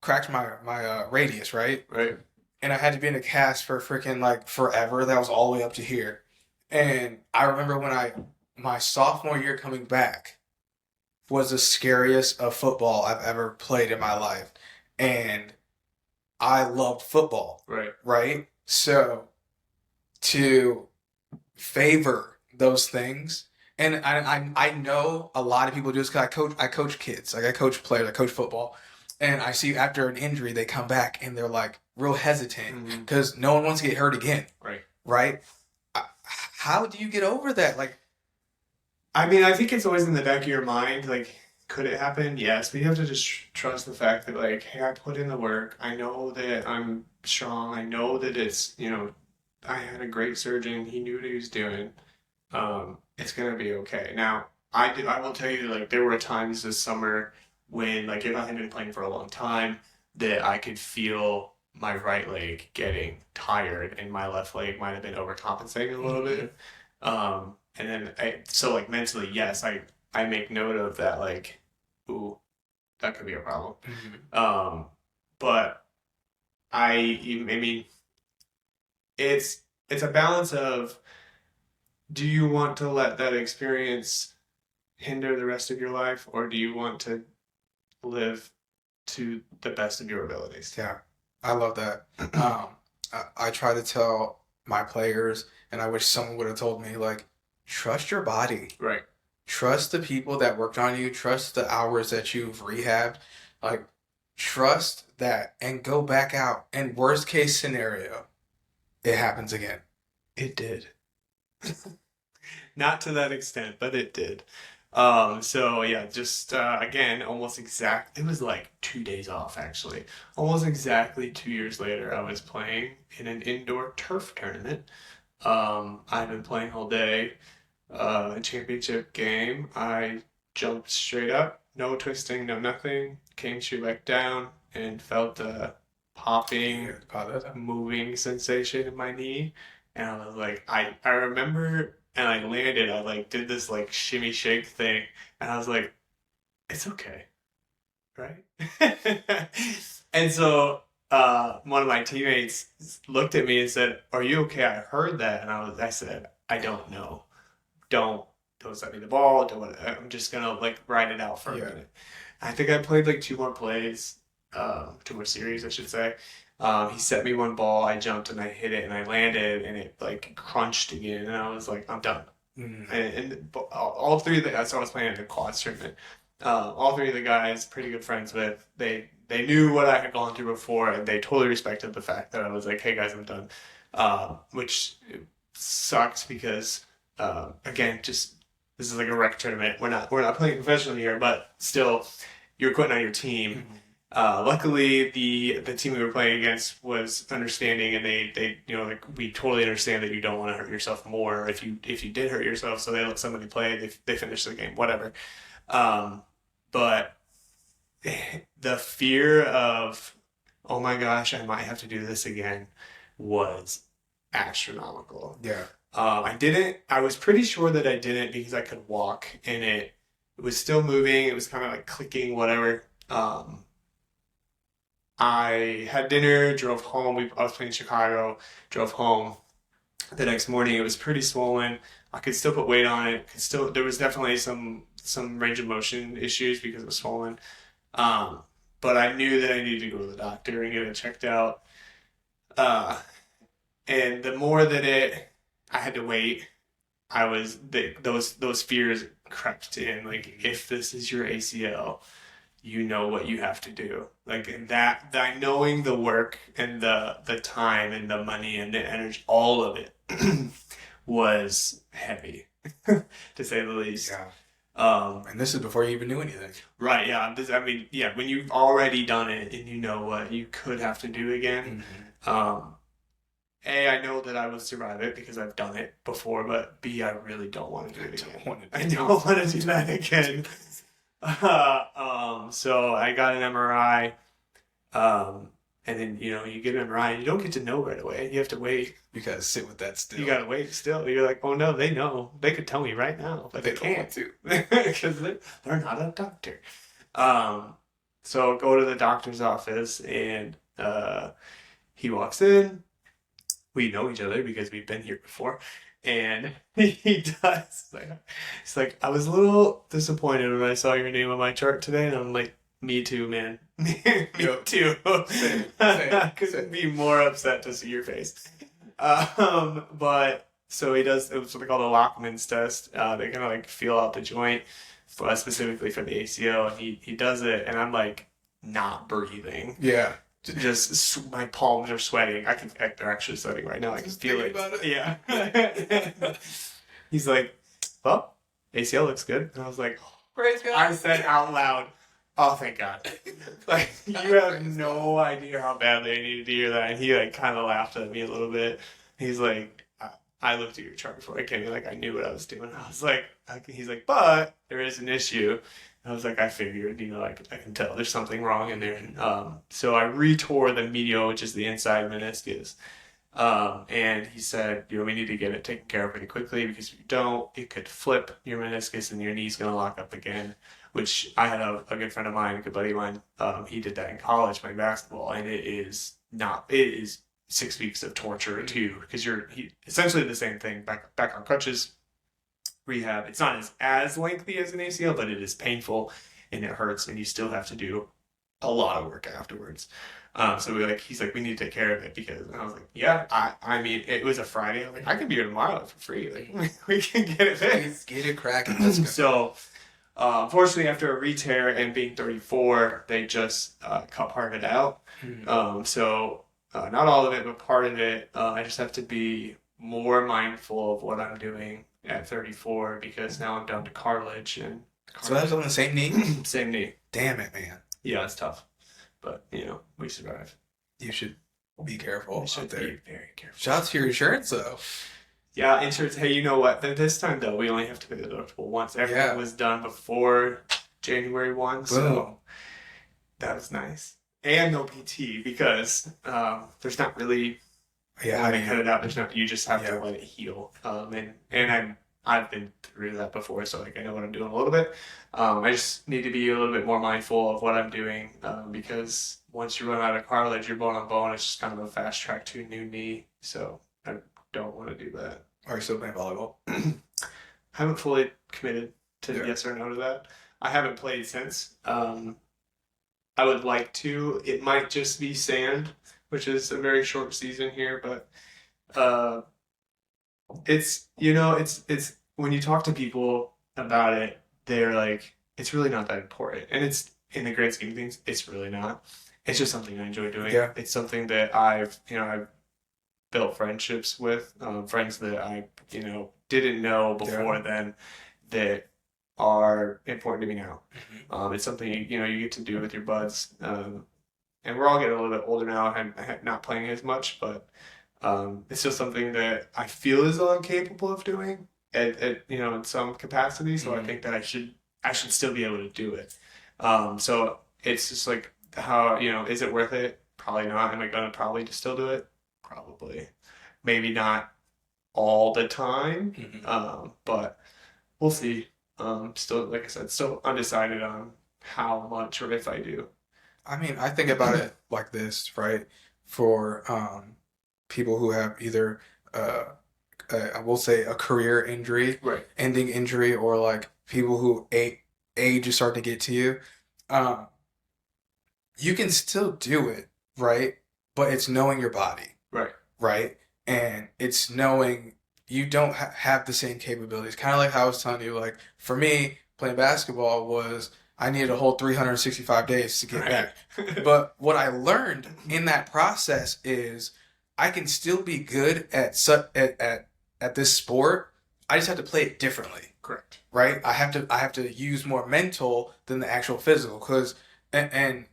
Speaker 2: cracked my radius, right?
Speaker 3: Right.
Speaker 2: And I had to be in a cast for freaking like forever. That was all the way up to here. And I remember when my sophomore year coming back was the scariest of football I've ever played in my life. And I loved football,
Speaker 3: Right.
Speaker 2: right? So to favor those things, and I know a lot of people do this because I coach kids, like I coach players, I coach football, and I see after an injury they come back and they're like real hesitant
Speaker 3: Mhm.
Speaker 2: because no one wants to get hurt again,
Speaker 3: Right.
Speaker 2: right? How do you get over that? Like,
Speaker 3: I mean, I think it's always in the back of your mind, like, could it happen? Yes, but you have to just trust the fact that, like, hey, I put in the work. I know that I'm strong. I know that it's, I had a great surgeon. He knew what he was doing. It's gonna be okay. Now, I will tell you, like, there were times this summer when, like, if I had been playing for a long time, that I could feel my right leg getting tired and my left leg might have been overcompensating a little bit. And then so like mentally, yes, I make note of that, like, ooh, that could be a problem. Um, but I mean, it's a balance of do you want to let that experience hinder the rest of your life, or do you want to live to the best of your abilities?
Speaker 2: yeah, I love that. I try to tell my players, and I wish someone would have told me, like, trust your body.
Speaker 3: Right.
Speaker 2: Trust the people that worked on you. Trust the hours that you've rehabbed. Like, trust that and go back out. And worst case scenario, it happens again.
Speaker 3: It did. Not to that extent, but it did. So yeah, just again, almost exact. It was like 2 days off actually. Almost exactly 2 years later, I was playing in an indoor turf tournament. I've been playing all day. A championship game. I jumped straight up, no twisting, no nothing. Came straight back down and felt a popping, moving sensation in my knee. And I was like, I remember, and I landed. I like did this like shimmy shake thing, and I was like, it's okay, right? And so one of my teammates looked at me and said, "Are you okay? I heard that." And I said, "I don't know. Don't send me the ball. I'm just gonna like ride it out for a minute." I think I played like two more plays, 2 more series, I should say. He set me one ball, I jumped and I hit it and I landed and it like crunched again and I was like, I'm done. And all three of the, so I was playing in the quads tournament. All three of the guys, pretty good friends with, they knew what I had gone through before and they totally respected the fact that I was like, hey guys, I'm done. Which sucked because again, just this is like a rec tournament. We're not playing professionally here, but still, you're quitting on your team. Luckily, the team we were playing against was understanding, and they like we totally understand that you don't want to hurt yourself more if you did hurt yourself. So they let somebody play. They finished the game, whatever. But the fear of, oh my gosh, I might have to do this again, was astronomical.
Speaker 2: Yeah.
Speaker 3: I didn't. I was pretty sure that I didn't because I could walk and it was still moving. It was kind of like clicking, whatever. I had dinner, drove home. I was playing in Chicago, drove home. The next morning, it was pretty swollen. I could still put weight on it. There was definitely some some range of motion issues because it was swollen. But I knew that I needed to go to the doctor and get it checked out. And the more that I had to wait, those fears crept in. Like, if this is your ACL, you know what you have to do. Like, and that knowing the work and the time and the money and the energy, all of it was heavy, to say the least.
Speaker 2: Yeah.
Speaker 3: And
Speaker 2: this is before you even knew anything.
Speaker 3: Right, yeah. When you've already done it and you know what you could have to do again, A, I know that I would survive it because I've done it before, but B, I really don't want to do it again. I don't want to do that again. So I got an MRI, and then, you get an MRI and you don't get to know right away. You have to wait.
Speaker 2: You gotta sit with that still.
Speaker 3: You gotta wait still. You're like, oh no, they know. They could tell me right now, but they can't.
Speaker 2: To.
Speaker 3: Because they're not a doctor. So go to the doctor's office, and he walks in. We know each other because we've been here before. And he does. It's like, I was a little disappointed when I saw your name on my chart today. And I'm like, me too, man. Me too. I couldn't be more upset to see your face. But so he does, it was what they call the Lockman's test. They kind of like feel out the joint, specifically for the ACL. And he does it, and I'm like, not breathing.
Speaker 2: Yeah.
Speaker 3: Just my palms are sweating. They're actually sweating right now. I can feel it.
Speaker 2: About it.
Speaker 3: Yeah. He's like, well, ACL looks good. And I was like,
Speaker 2: Praise God.
Speaker 3: I said out loud, oh, thank God. Like, you have no idea how badly I needed to hear that. And he like kind of laughed at me a little bit. He's like, I looked at your chart before I came in. Like, I knew what I was doing. I was like, he's like, but there is an issue. I was like, I figured, I can tell there's something wrong in there. And so I retore the medial, which is the inside meniscus. And he said, we need to get it taken care of pretty quickly, because if you don't, it could flip your meniscus and your knee's going to lock up again, which I had a good friend of mine, a good buddy of mine. He did that in college playing basketball, and it is 6 weeks of torture too, because you're essentially the same thing, back on crutches. Rehab. It's not as lengthy as an ACL, but it is painful and it hurts, and you still have to do a lot of work afterwards. So he's like, we need to take care of it, because I was like, yeah, I mean, it was a Friday. I'm like, I can be here tomorrow for free. Like, we can get it fixed.
Speaker 2: Get it cracking. Let's go.
Speaker 3: So, unfortunately, after a re-tear and being 34, they just cut part of it out. So, not all of it, but part of it, I just have to be more mindful of what I'm doing at 34, because now I'm down to cartilage. And
Speaker 2: so that's on the same knee?
Speaker 3: Same knee.
Speaker 2: Damn it, man.
Speaker 3: Yeah, it's tough. But, we survive.
Speaker 2: You should be careful.
Speaker 3: You should be very careful.
Speaker 2: Shout out to your insurance, though.
Speaker 3: Yeah, insurance. Hey, you know what? This time, though, we only have to pay the deductible once. Everything was done before January 1. Boom. So that was nice. And no PT, because there's not really...
Speaker 2: Yeah,
Speaker 3: when they cut it out, there's not. You just have to let it heal. And I've been through that before, so I know what I'm doing a little bit. I just need to be a little bit more mindful of what I'm doing, because once you run out of cartilage, you're bone on bone. It's just kind of a fast track to a new knee. So I don't want to do that.
Speaker 2: Are you still playing volleyball?
Speaker 3: I haven't fully committed to yes or no to that. I haven't played since. I would like to. It might just be sand, which is a very short season here, but it's when you talk to people about it, they're like, it's really not that important. And it's, in the grand scheme of things, it's really not. It's just something I enjoy doing.
Speaker 2: Yeah.
Speaker 3: It's something that I've built friendships with, friends that I, didn't know before then, that are important to me now. It's something, you get to do with your buds. And we're all getting a little bit older now, and not playing as much, but it's still something that I feel as though I'm capable of doing in some capacity. So I think that I should still be able to do it. So it's just like, how, is it worth it? Probably not. Am I going to probably just still do it? Probably. Maybe not all the time, but we'll see. Still, like I said, still undecided on how much or if I do.
Speaker 2: I mean, I think about it like this, right? For people who have either a I will say a career injury,
Speaker 3: Right.
Speaker 2: ending injury, or like people who age is starting to get to you, um, you can still do it, right? But it's knowing your body,
Speaker 3: Right.
Speaker 2: right? And it's knowing you don't have the same capabilities. Kind of like how I was telling you, like for me, playing basketball was I needed a whole 365 days to get back. But what I learned in that process is I can still be good at this sport. I just have to play it differently.
Speaker 3: Correct.
Speaker 2: Right? I have to use more mental than the actual physical, because and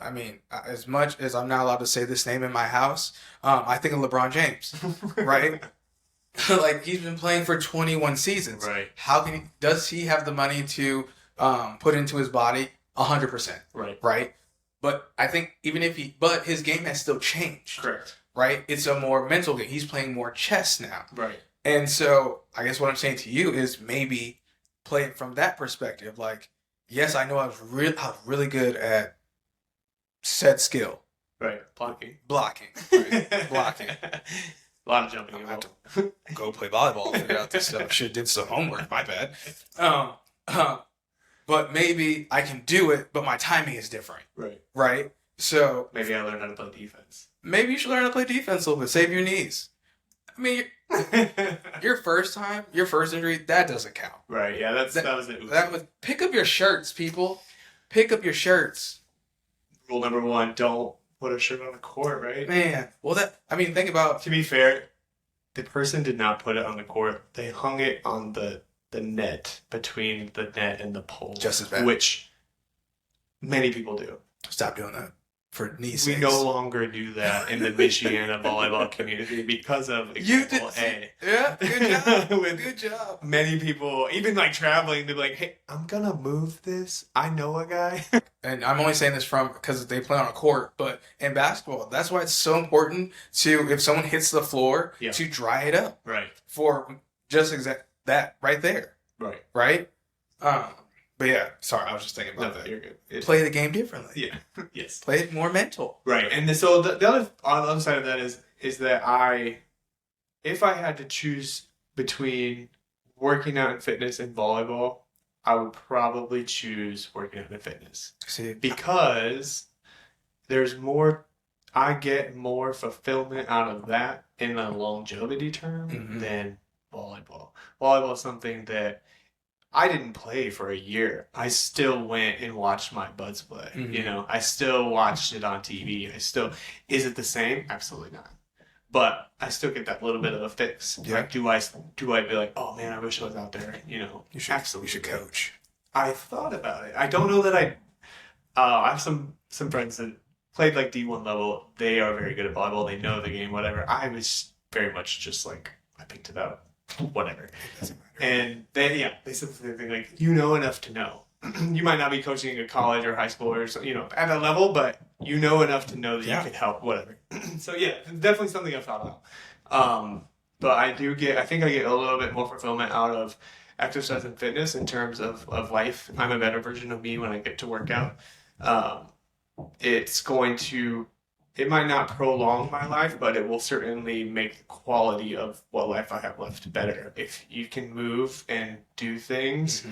Speaker 2: I mean, as much as I'm not allowed to say this name in my house, I think of LeBron James, right? Like he's been playing for 21 seasons.
Speaker 3: Right.
Speaker 2: How can does he have the money to put into his body 100%?
Speaker 3: Right.
Speaker 2: Right. But I think but his game has still changed.
Speaker 3: Correct.
Speaker 2: Right. It's a more mental game. He's playing more chess now.
Speaker 3: Right.
Speaker 2: And so I guess what I'm saying to you is maybe play it from that perspective. Like, yes, I know I was really good at said skill.
Speaker 3: Right. Blocking.
Speaker 2: Right? Blocking.
Speaker 3: A lot of jumping.
Speaker 2: I have to go play volleyball and figure out this stuff. Should have did some homework. My bad. But maybe I can do it, but my timing is different.
Speaker 3: Right.
Speaker 2: Right? So
Speaker 3: maybe I learned how to play defense.
Speaker 2: Maybe you should learn how to play defense a little bit. Save your knees. I mean, your first injury, that doesn't count.
Speaker 3: Right, yeah, that was it.
Speaker 2: Pick up your shirts, people. Pick up your shirts.
Speaker 3: Rule number 1, don't put a shirt on the court, right?
Speaker 2: Man, well think about...
Speaker 3: To be fair, the person did not put it on the court. They hung it on the net, between the net and the pole.
Speaker 2: Just as bad.
Speaker 3: Which many people do.
Speaker 2: Stop doing that. For knees.
Speaker 3: We no longer do that in the Michiana volleyball community because of example A.
Speaker 2: Yeah, good job. Good job.
Speaker 3: Many people, even like traveling, they're like, "Hey, I'm gonna move this. I know a guy."
Speaker 2: And I'm only saying this because they play on a court, but in basketball, that's why it's so important to, if someone hits the floor, to dry it up.
Speaker 3: Right.
Speaker 2: For just that right there.
Speaker 3: Right.
Speaker 2: Right. But yeah, sorry, I was just thinking about that.
Speaker 3: You're good.
Speaker 2: Play the game differently.
Speaker 3: Yeah. Yes.
Speaker 2: Play it more mental.
Speaker 3: Right. And so the other, on the other side of that is that if I had to choose between working out and fitness and volleyball, I would probably choose working out and fitness.
Speaker 2: See,
Speaker 3: because there's more, I get more fulfillment out of that in a longevity term than volleyball. Volleyball is something that I didn't play for a year. I still went and watched my buds play. You know, I still watched it on TV. Is it the same? Absolutely not. But I still get that little bit of a fix.
Speaker 2: Yeah.
Speaker 3: Like, do I be like, oh man, I wish I was out there? You know,
Speaker 2: absolutely. You should coach.
Speaker 3: I thought about it. I don't know that I have some friends that played like D1 level. They are very good at volleyball. They know the game, whatever. I was very much just like, I picked it up, whatever. And they said the same thing, like, you know enough to know. You might not be coaching at college or high school or at a level, but you know enough to know that you can help, whatever. So yeah, definitely something I've thought about. But I think I get a little bit more fulfillment out of exercise and fitness in terms of life. I'm a better version of me when I get to work out. It might not prolong my life, but it will certainly make the quality of what life I have left better. If you can move and do things,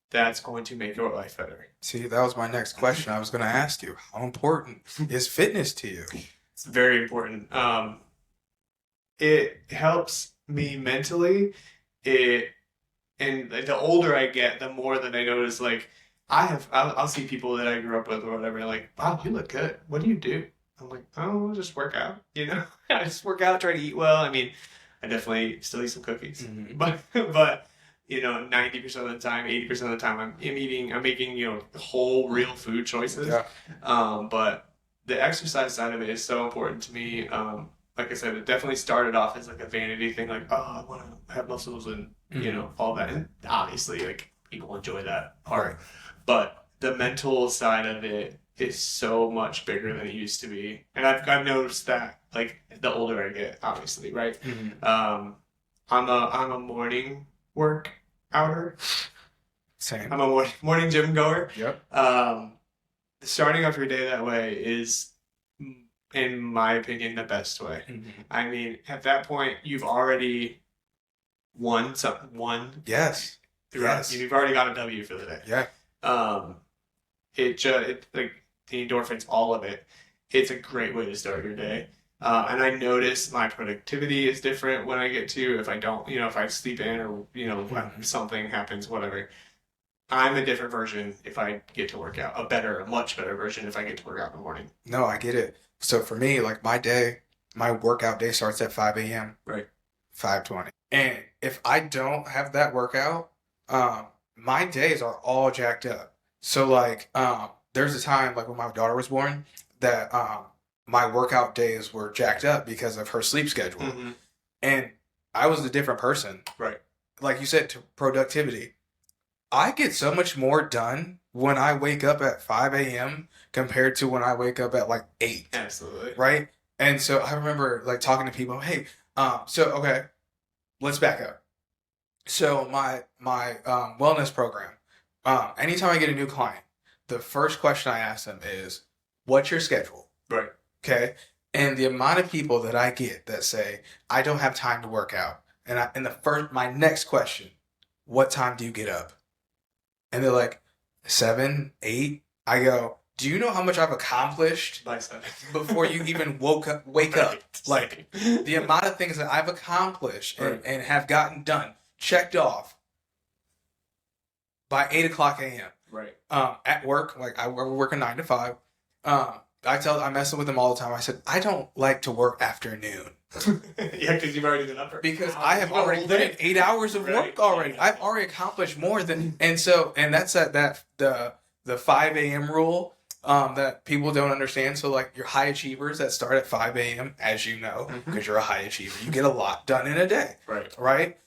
Speaker 3: that's going to make your life better.
Speaker 2: See, that was my next question. I was going to ask you, how important is fitness to you?
Speaker 3: It's very important. It helps me mentally. And the older I get, the more that I notice, like, I'll see people that I grew up with or whatever, like, wow, you look good. What do you do? I'm like, oh, I'll just work out, I just work out, try to eat well. I mean, I definitely still eat some cookies, but 90% of the time, 80% of the time, I'm making, whole, real food choices.
Speaker 2: Yeah.
Speaker 3: But the exercise side of it is so important to me. Like I said, it definitely started off as like a vanity thing, like, oh, I want to have muscles and, all that. And obviously, like, people enjoy that part. But the mental side of it is so much bigger than it used to be. And I've noticed that, like, the older I get, obviously, right? I'm a morning work outer.
Speaker 2: Same.
Speaker 3: I'm a morning gym goer.
Speaker 2: Yep.
Speaker 3: Starting off your day that way is in my opinion, the best way.
Speaker 2: Mm-hmm.
Speaker 3: I mean, at that point, you've already won one.
Speaker 2: Yes.
Speaker 3: Throughout, you've already got a W for the day.
Speaker 2: Yeah.
Speaker 3: It like the endorphins, all of it. It's a great way to start your day. And I notice my productivity is different when I get to, if I don't, if I sleep in or, when something happens, whatever. I'm a different version if I get to work out. A much better version if I get to work out in the morning.
Speaker 2: No, I get it. So for me, like my workout day starts at 5 a.m.
Speaker 3: Right.
Speaker 2: 5:20. And if I don't have that workout, my days are all jacked up. So like, there's a time like when my daughter was born that my workout days were jacked up because of her sleep schedule.
Speaker 3: Mm-hmm.
Speaker 2: And I was a different person.
Speaker 3: Right.
Speaker 2: Like you said, to productivity. I get so much more done when I wake up at 5 a.m. compared to when I wake up at like 8.
Speaker 3: Absolutely.
Speaker 2: Right? And so I remember like talking to people, hey, okay, let's back up. So my wellness program, anytime I get a new client, the first question I ask them is, what's your schedule?
Speaker 3: Right.
Speaker 2: Okay. And the amount of people that I get that say, I don't have time to work out. And my next question, what time do you get up? And they're like, 7, 8. I go, do you know how much I've accomplished
Speaker 3: by 7
Speaker 2: before you even wake up? Like the amount of things that I've accomplished and have gotten done, checked off by 8 o'clock a.m.
Speaker 3: Right.
Speaker 2: At work, like I work a 9 to 5. I mess with them all the time. I said, I don't like to work afternoon.
Speaker 3: Yeah, because you've already been up for
Speaker 2: because I have already put in 8 hours of work already. Yeah. I've already accomplished more than, and that's the 5 a.m. rule that people don't understand. So like your high achievers that start at 5 a.m. as you know, because you're a high achiever, you get a lot done in a day.
Speaker 3: Right.
Speaker 2: Right.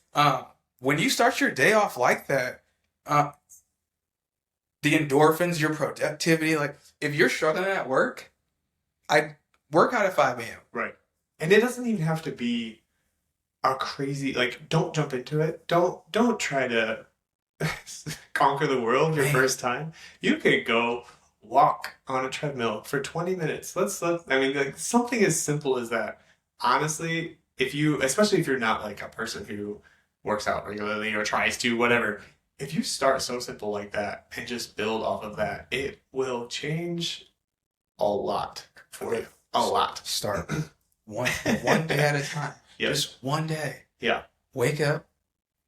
Speaker 2: When you start your day off like that, the endorphins, your productivity, like if you're struggling at work, I work out at 5 a.m.
Speaker 3: Right. And it doesn't even have to be a crazy, like, don't jump into it. Don't try to conquer the world your first time. You could go walk on a treadmill for 20 minutes. I mean, like, something as simple as that. Honestly, especially if you're not like a person who works out regularly or tries to, whatever, if you start so simple like that and just build off of that, it will change a lot for you. A lot.
Speaker 2: Start one day at a time. Yep. Just one day.
Speaker 3: Yeah.
Speaker 2: Wake up,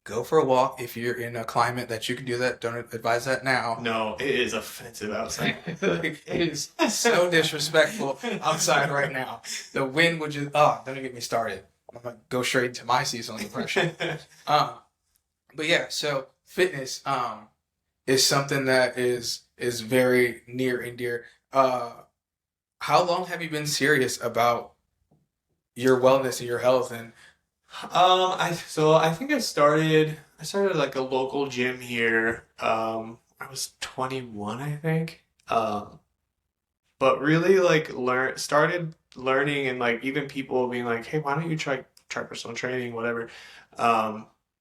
Speaker 2: go for a walk. If you're in a climate that you can do that, don't advise that now.
Speaker 3: No, it is offensive outside.
Speaker 2: It is so disrespectful outside right now. The wind would just, don't get me started. I'm going to go straight into my seasonal depression. But yeah, so fitness is something that is very near and dear. How long have you been serious about your wellness and your health? And
Speaker 3: I think I started like a local gym here. I was 21, I think. But really like started learning, and like even people being like, hey, why don't you try personal training, whatever.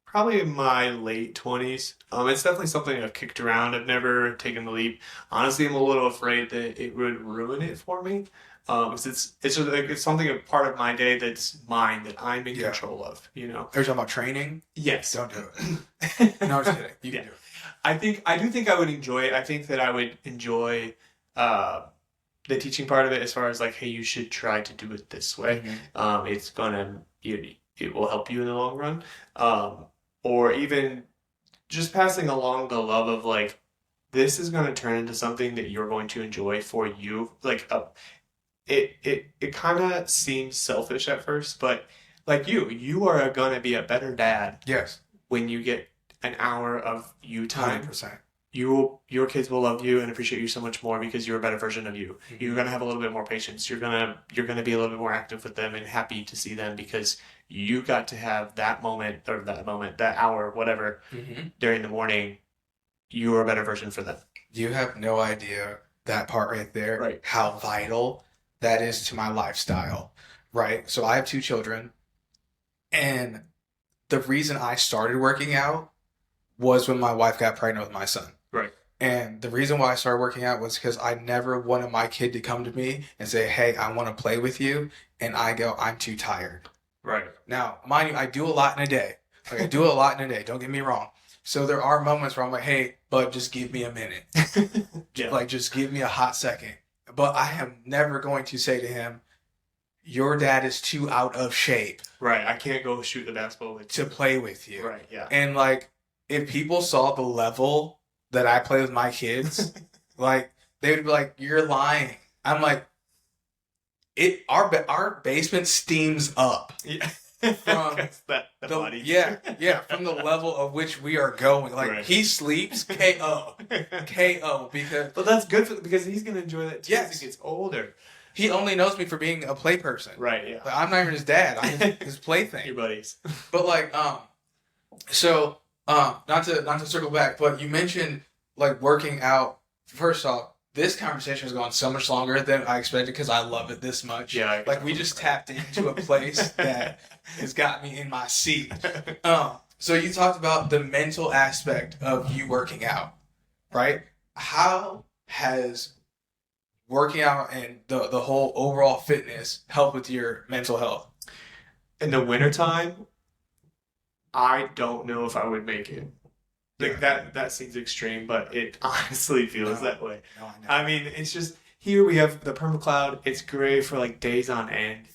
Speaker 3: Probably in my late 20s. It's definitely something I've kicked around. I've never taken the leap. Honestly, I'm a little afraid that it would ruin it for me. Because it's something, a part of my day that's mine, that I'm in control of,
Speaker 2: Are you talking about training?
Speaker 3: Yes.
Speaker 2: Don't do it. No, I'm just kidding. You can do it.
Speaker 3: I do think I would enjoy it. I think that I would enjoy the teaching part of it, as far as like, hey, you should try to do it this way. Mm-hmm. It will help you in the long run. Or even just passing along the love of like, this is going to turn into something that you're going to enjoy for you. Like, it kind of seems selfish at first, but like you are going to be a better dad.
Speaker 2: Yes.
Speaker 3: When you get an hour of you time.
Speaker 2: 100%.
Speaker 3: Your kids will love you and appreciate you so much more because you're a better version of you. Mm-hmm. You're going to have a little bit more patience. You're going to be a little bit more active with them and happy to see them because you got to have that hour, whatever, during the morning. You are a better version for them.
Speaker 2: You have no idea that part right there,
Speaker 3: right?
Speaker 2: How vital that is to my lifestyle, right? So I have 2 children, and the reason I started working out was when my wife got pregnant with my son.
Speaker 3: Right.
Speaker 2: And the reason why I started working out was because I never wanted my kid to come to me and say, "Hey, I want to play with you," and I go, "I'm too tired."
Speaker 3: Right.
Speaker 2: Now, mind you, I do a lot in a day. Like I do a lot in a day. Don't get me wrong. So there are moments where I'm like, "Hey, bud, just give me a minute.
Speaker 3: Yeah.
Speaker 2: Like, just give me a hot second." But I am never going to say to him, "Your dad is too out of shape
Speaker 3: Right. I can't go shoot the basketball with
Speaker 2: to play with you."
Speaker 3: Right. Yeah.
Speaker 2: And like, if people saw the level that I play with my kids, like they would be like, "You're lying." I'm like, our basement steams up.
Speaker 3: Yeah.
Speaker 2: From
Speaker 3: the body.
Speaker 2: yeah, from the level of which we are going. Like
Speaker 3: Right.
Speaker 2: he sleeps KO, KO because
Speaker 3: But that's good because he's gonna enjoy that too
Speaker 2: Yes.
Speaker 3: as he gets older.
Speaker 2: he only knows me for being a play person.
Speaker 3: Right. Yeah.
Speaker 2: Like, I'm not even his dad. I'm his plaything.
Speaker 3: Your buddies.
Speaker 2: But like, so not to circle back, but you mentioned like working out. First off, this conversation has gone so much longer than I expected because I love it this much.
Speaker 3: Yeah.
Speaker 2: Like we just tapped into a place that has got me in my seat. So you talked about the mental aspect of you working out, right? How has working out and the whole overall fitness help with your mental health?
Speaker 3: In the wintertime, I don't know if I would make it. Like that seems extreme, but it honestly feels that way.
Speaker 2: No, I know.
Speaker 3: I mean, it's just here we have the permacloud. It's gray for like days on end,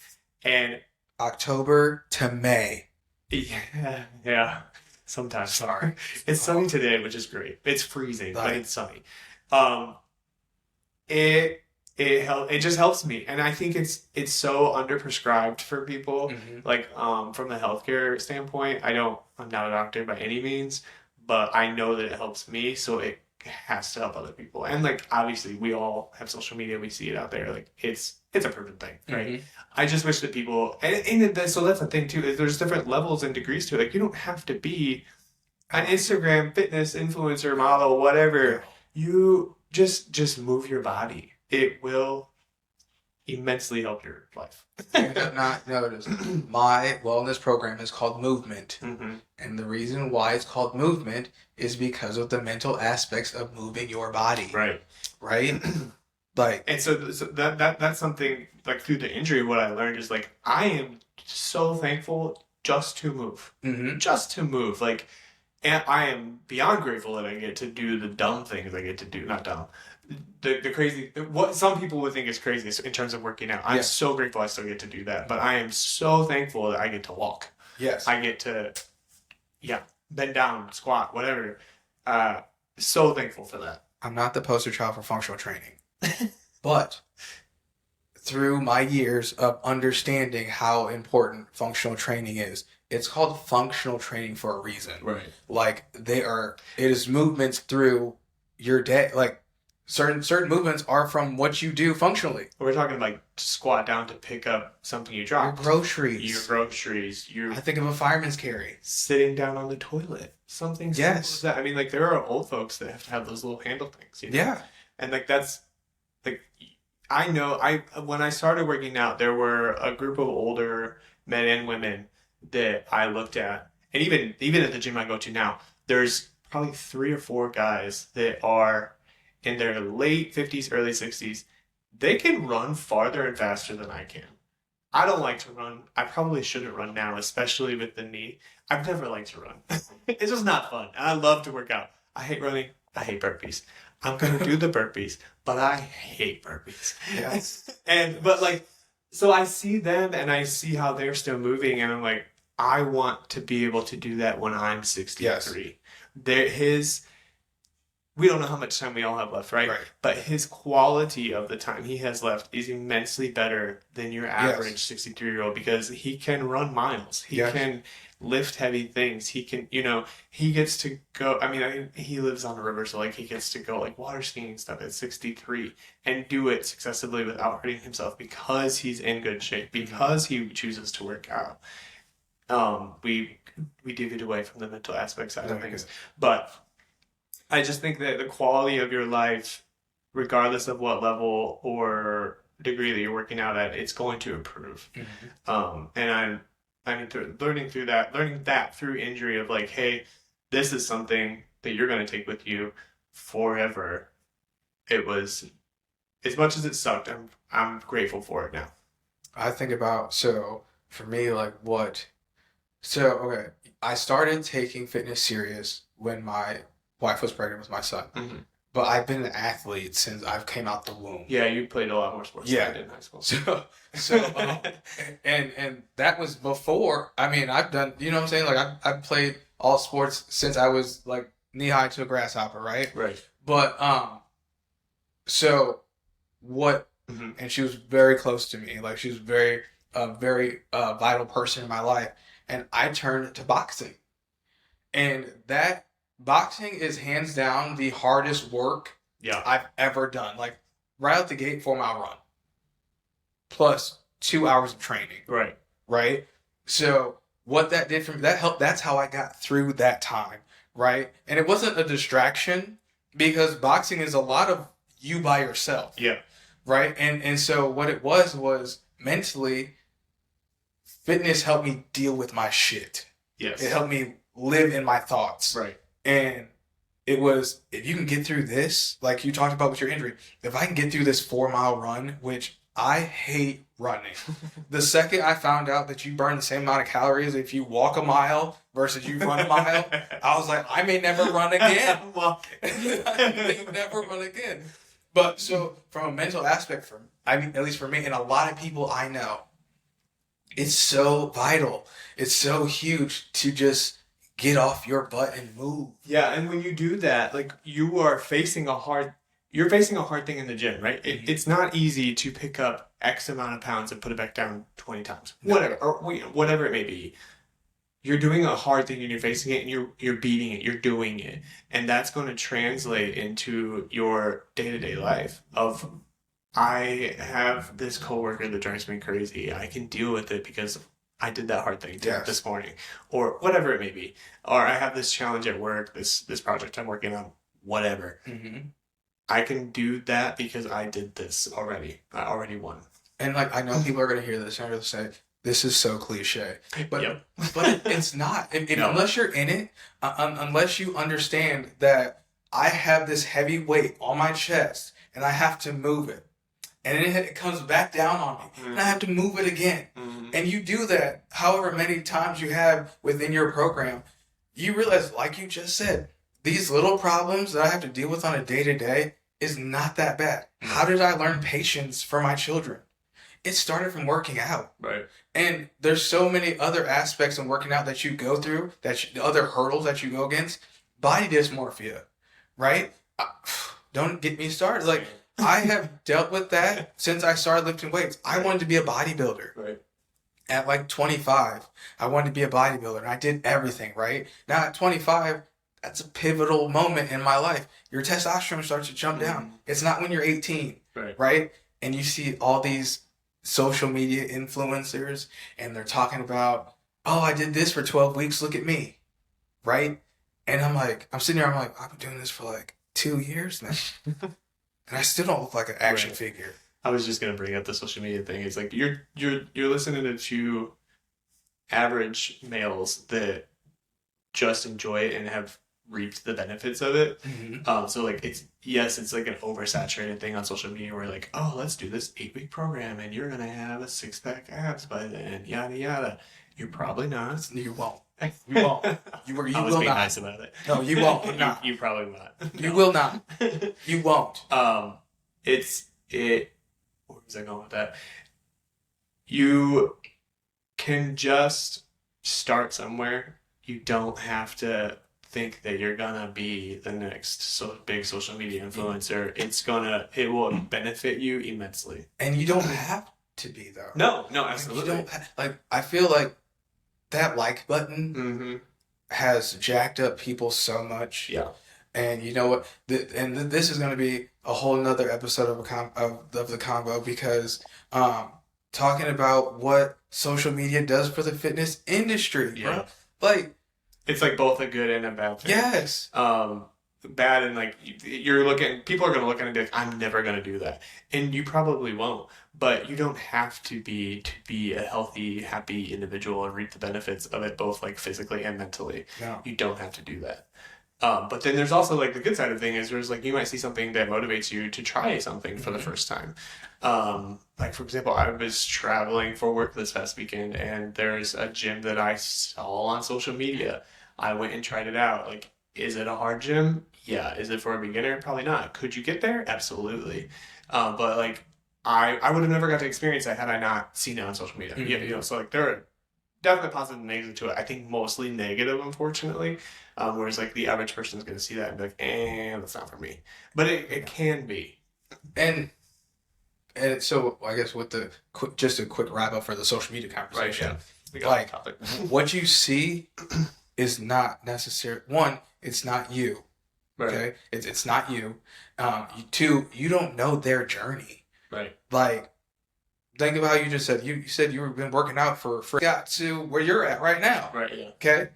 Speaker 3: and
Speaker 2: October to May.
Speaker 3: yeah. Sometimes sorry. It's sunny today, which is great. It's freezing, but
Speaker 2: Right.
Speaker 3: it's sunny. It just helps me, and I think it's so underprescribed for people.
Speaker 2: Mhm.
Speaker 3: Like from the healthcare standpoint, I'm not a doctor by any means, but I know that it helps me, so it has to help other people. And like obviously, we all have social media, we see it out there. Like it's a proven thing, right?
Speaker 2: Mhm.
Speaker 3: I just wish that people, so that's the thing too. Is there's different levels and degrees to it. Like you don't have to be an Instagram fitness influencer model, whatever. You just move your body. It will immensely help your life.
Speaker 2: You have not noticed. My wellness program is called Movement.
Speaker 3: Mm-hmm.
Speaker 2: And the reason why it's called Movement is because of the mental aspects of moving your body.
Speaker 3: Right.
Speaker 2: Right? Like,
Speaker 3: And so that's something like through the injury. What I learned is like I am so thankful just to move,
Speaker 2: mhm.
Speaker 3: just to move. Like, and I am beyond grateful that I get to do the dumb things I get to do. Not dumb. The crazy, what some people would think is crazy in terms of working out. I'm
Speaker 2: Yeah.
Speaker 3: so grateful I still get to do that. But I am so thankful that I get to walk.
Speaker 2: Yes.
Speaker 3: I get to, bend down, squat, whatever. So thankful for that.
Speaker 2: I'm not the poster child for functional training. But through my years of understanding how important functional training is, it's called functional training for a reason.
Speaker 3: Right.
Speaker 2: Like it is movements through your day. Like certain movements are from what you do functionally.
Speaker 3: We're talking like squat down to pick up something you
Speaker 2: Your
Speaker 3: dropped.
Speaker 2: groceries.
Speaker 3: Your groceries. Your
Speaker 2: I think of a fireman's carry.
Speaker 3: sitting down on the toilet. Something simple
Speaker 2: Yes.
Speaker 3: as that. I mean, like there are old folks that have to have those little handle things. You know?
Speaker 2: Yeah.
Speaker 3: And like that's like I know when I started working out, there were a group of older men and women that I looked at, and even at the gym I go to now, there's probably 3 or 4 guys that are in their late 50s, early 60s. They can run farther and faster than I can. I don't like to run. I probably shouldn't run now, especially with the knee. I've never liked to run. It's just not fun. And I love to work out. I hate running. I hate burpees. I'm going to do the burpees, but I hate burpees.
Speaker 2: Yes.
Speaker 3: But like, so I see them and I see how they're still moving, and I'm like, I want to be able to do that when I'm 63. We don't know how much time we all have left, right?
Speaker 2: Right.
Speaker 3: But his quality of the time he has left is immensely better than your average 63-year-old because he can run miles. He
Speaker 2: Yes.
Speaker 3: can lift heavy things. He can, he gets to go. I mean, he lives on a river, so like he gets to go like water skiing and stuff at 63 and do it successfully without hurting himself because he's in good shape, because he chooses to work out. We deviate away from the mental aspect side of things, but I just think that the quality of your life, regardless of what level or degree that you're working out at, it's going to improve.
Speaker 2: Mhm.
Speaker 3: And learning that through injury of like, hey, this is something that you're going to take with you forever, it was, as much as it sucked, I'm grateful for it now.
Speaker 2: I think about, so for me, like okay, I started taking fitness serious when my wife was pregnant with my son.
Speaker 3: Mm-hmm.
Speaker 2: But I've been an athlete since I've came out the womb.
Speaker 3: Yeah, you played a lot more sports than I did in high school.
Speaker 2: And that was before. I mean, I've done. You know what I'm saying? Like I've played all sports since I was like knee high to a grasshopper, right?
Speaker 3: Right.
Speaker 2: But so what?
Speaker 3: Mm-hmm.
Speaker 2: And she was very close to me. Like she was very vital person in my life. And I turned to boxing, and that. Boxing is hands down the hardest work I've ever done. Like right out the gate, 4-mile run, plus 2 hours of training.
Speaker 3: Right.
Speaker 2: Right. So what that did for me, that helped. That's how I got through that time. Right. And it wasn't a distraction because boxing is a lot of you by yourself.
Speaker 3: Yeah.
Speaker 2: Right. And so what it was mentally, fitness helped me deal with my shit.
Speaker 3: Yes.
Speaker 2: It helped me live in my thoughts.
Speaker 3: Right.
Speaker 2: And it was, if you can get through this, like you talked about with your injury, if I can get through this 4-mile run, which I hate running. The second I found out that you burn the same amount of calories if you walk a mile versus you run a mile, I was like, I may never run again. I may never run again. But so from a mental aspect, at least for me, and a lot of people I know, it's so vital. It's so huge to just get off your butt and move.
Speaker 3: Yeah, and when you do that, like you're facing a hard thing in the gym, right? It's not easy to pick up X amount of pounds and put it back down 20 times.
Speaker 2: No.
Speaker 3: Whatever it may be. You're doing a hard thing and you're facing it and you're beating it, you're doing it. And that's going to translate into your day-to-day life of, I have this coworker that drives me crazy. I can deal with it because I did that hard thing this morning, or whatever it may be. Or I have this challenge at work, this project I'm working on, whatever.
Speaker 2: Mm-hmm.
Speaker 3: I can do that because I did this already. I already won.
Speaker 2: And like, I know people are going to hear this and they're going to say, this is so cliche. But
Speaker 3: Yep.
Speaker 2: but it's not.
Speaker 3: No.
Speaker 2: Unless you're in it, unless you understand that I have this heavy weight on my chest and I have to move it. And then it comes back down on me. Mm-hmm. And I have to move it again. Mm-hmm. And you do that however many times you have within your program. You realize, like you just said, these little problems that I have to deal with on a day-to-day is not that bad. Mm-hmm. How did I learn patience for my children? It started from working out.
Speaker 3: Right.
Speaker 2: And there's so many other aspects of working out that you go through, the other hurdles that you go against. Body dysmorphia, right? Don't get me started. Like, I have dealt with that since I started lifting weights. I wanted to be a bodybuilder.
Speaker 3: Right.
Speaker 2: At like 25, I wanted to be a bodybuilder, and I did everything, right? Now at 25, that's a pivotal moment in my life. Your testosterone starts to jump down. It's not when you're 18, right? And you see all these social media influencers, and they're talking about, oh, I did this for 12 weeks, look at me, right? And I'm sitting there, I've been doing this for like 2 years now. And I still don't look like an action figure.
Speaker 3: I was just gonna bring up the social media thing. It's like you're listening to two average males that just enjoy it and have reaped the benefits of it. Mm-hmm. So like it's like an oversaturated thing on social media where like, oh, let's do this 8-week program and you're gonna have a 6-pack abs by then, yada yada. You're probably not.
Speaker 2: You won't. You won't. You
Speaker 3: I was
Speaker 2: will
Speaker 3: being
Speaker 2: not.
Speaker 3: nice about it.
Speaker 2: No, you won't. You're not.
Speaker 3: You probably not.
Speaker 2: You will not. You won't.
Speaker 3: Where was I going with that? You can just start somewhere. You don't have to think that you're gonna be the next big social media influencer. It will benefit you immensely.
Speaker 2: And you don't have to be though.
Speaker 3: No, absolutely.
Speaker 2: You don't I feel like that like button has jacked up people so much.
Speaker 3: Yeah.
Speaker 2: And you know what? This is going to be a whole nother episode of the Convo because talking about what social media does for the fitness industry.
Speaker 3: Yeah.
Speaker 2: Bro. Like,
Speaker 3: it's like both a good and a bad thing.
Speaker 2: Yes.
Speaker 3: Bad and like people are going to look at it and be like, I'm never going to do that. And you probably won't. But you don't have to be a healthy, happy individual and reap the benefits of it both like physically and mentally.
Speaker 2: No.
Speaker 3: You don't have to do that. But then there's also like the good side of thing is there's like you might see something that motivates you to try something for the first time. Like for example, I was traveling for work this past weekend and there's a gym that I saw on social media. I went and tried it out. Like, is it a hard gym? Yeah. Is it for a beginner? Probably not. Could you get there? Absolutely. But like I would have never got to experience that had I not seen it on social media. You know, so like there are definitely positive and negative to it. I think mostly negative, unfortunately. Whereas like the average person is going to see that and be like, that's not for me. But it can be.
Speaker 2: And so I guess with just a quick wrap up for the social media conversation.
Speaker 3: Right, yeah. We got the topic.
Speaker 2: What you see is not necessary. One, it's not you.
Speaker 3: Right.
Speaker 2: Okay, it's not you. Two, you don't know their journey.
Speaker 3: Right.
Speaker 2: Like, think about how you just said. You said you've been working out for got to where you're at right now.
Speaker 3: Right. Yeah.
Speaker 2: Okay.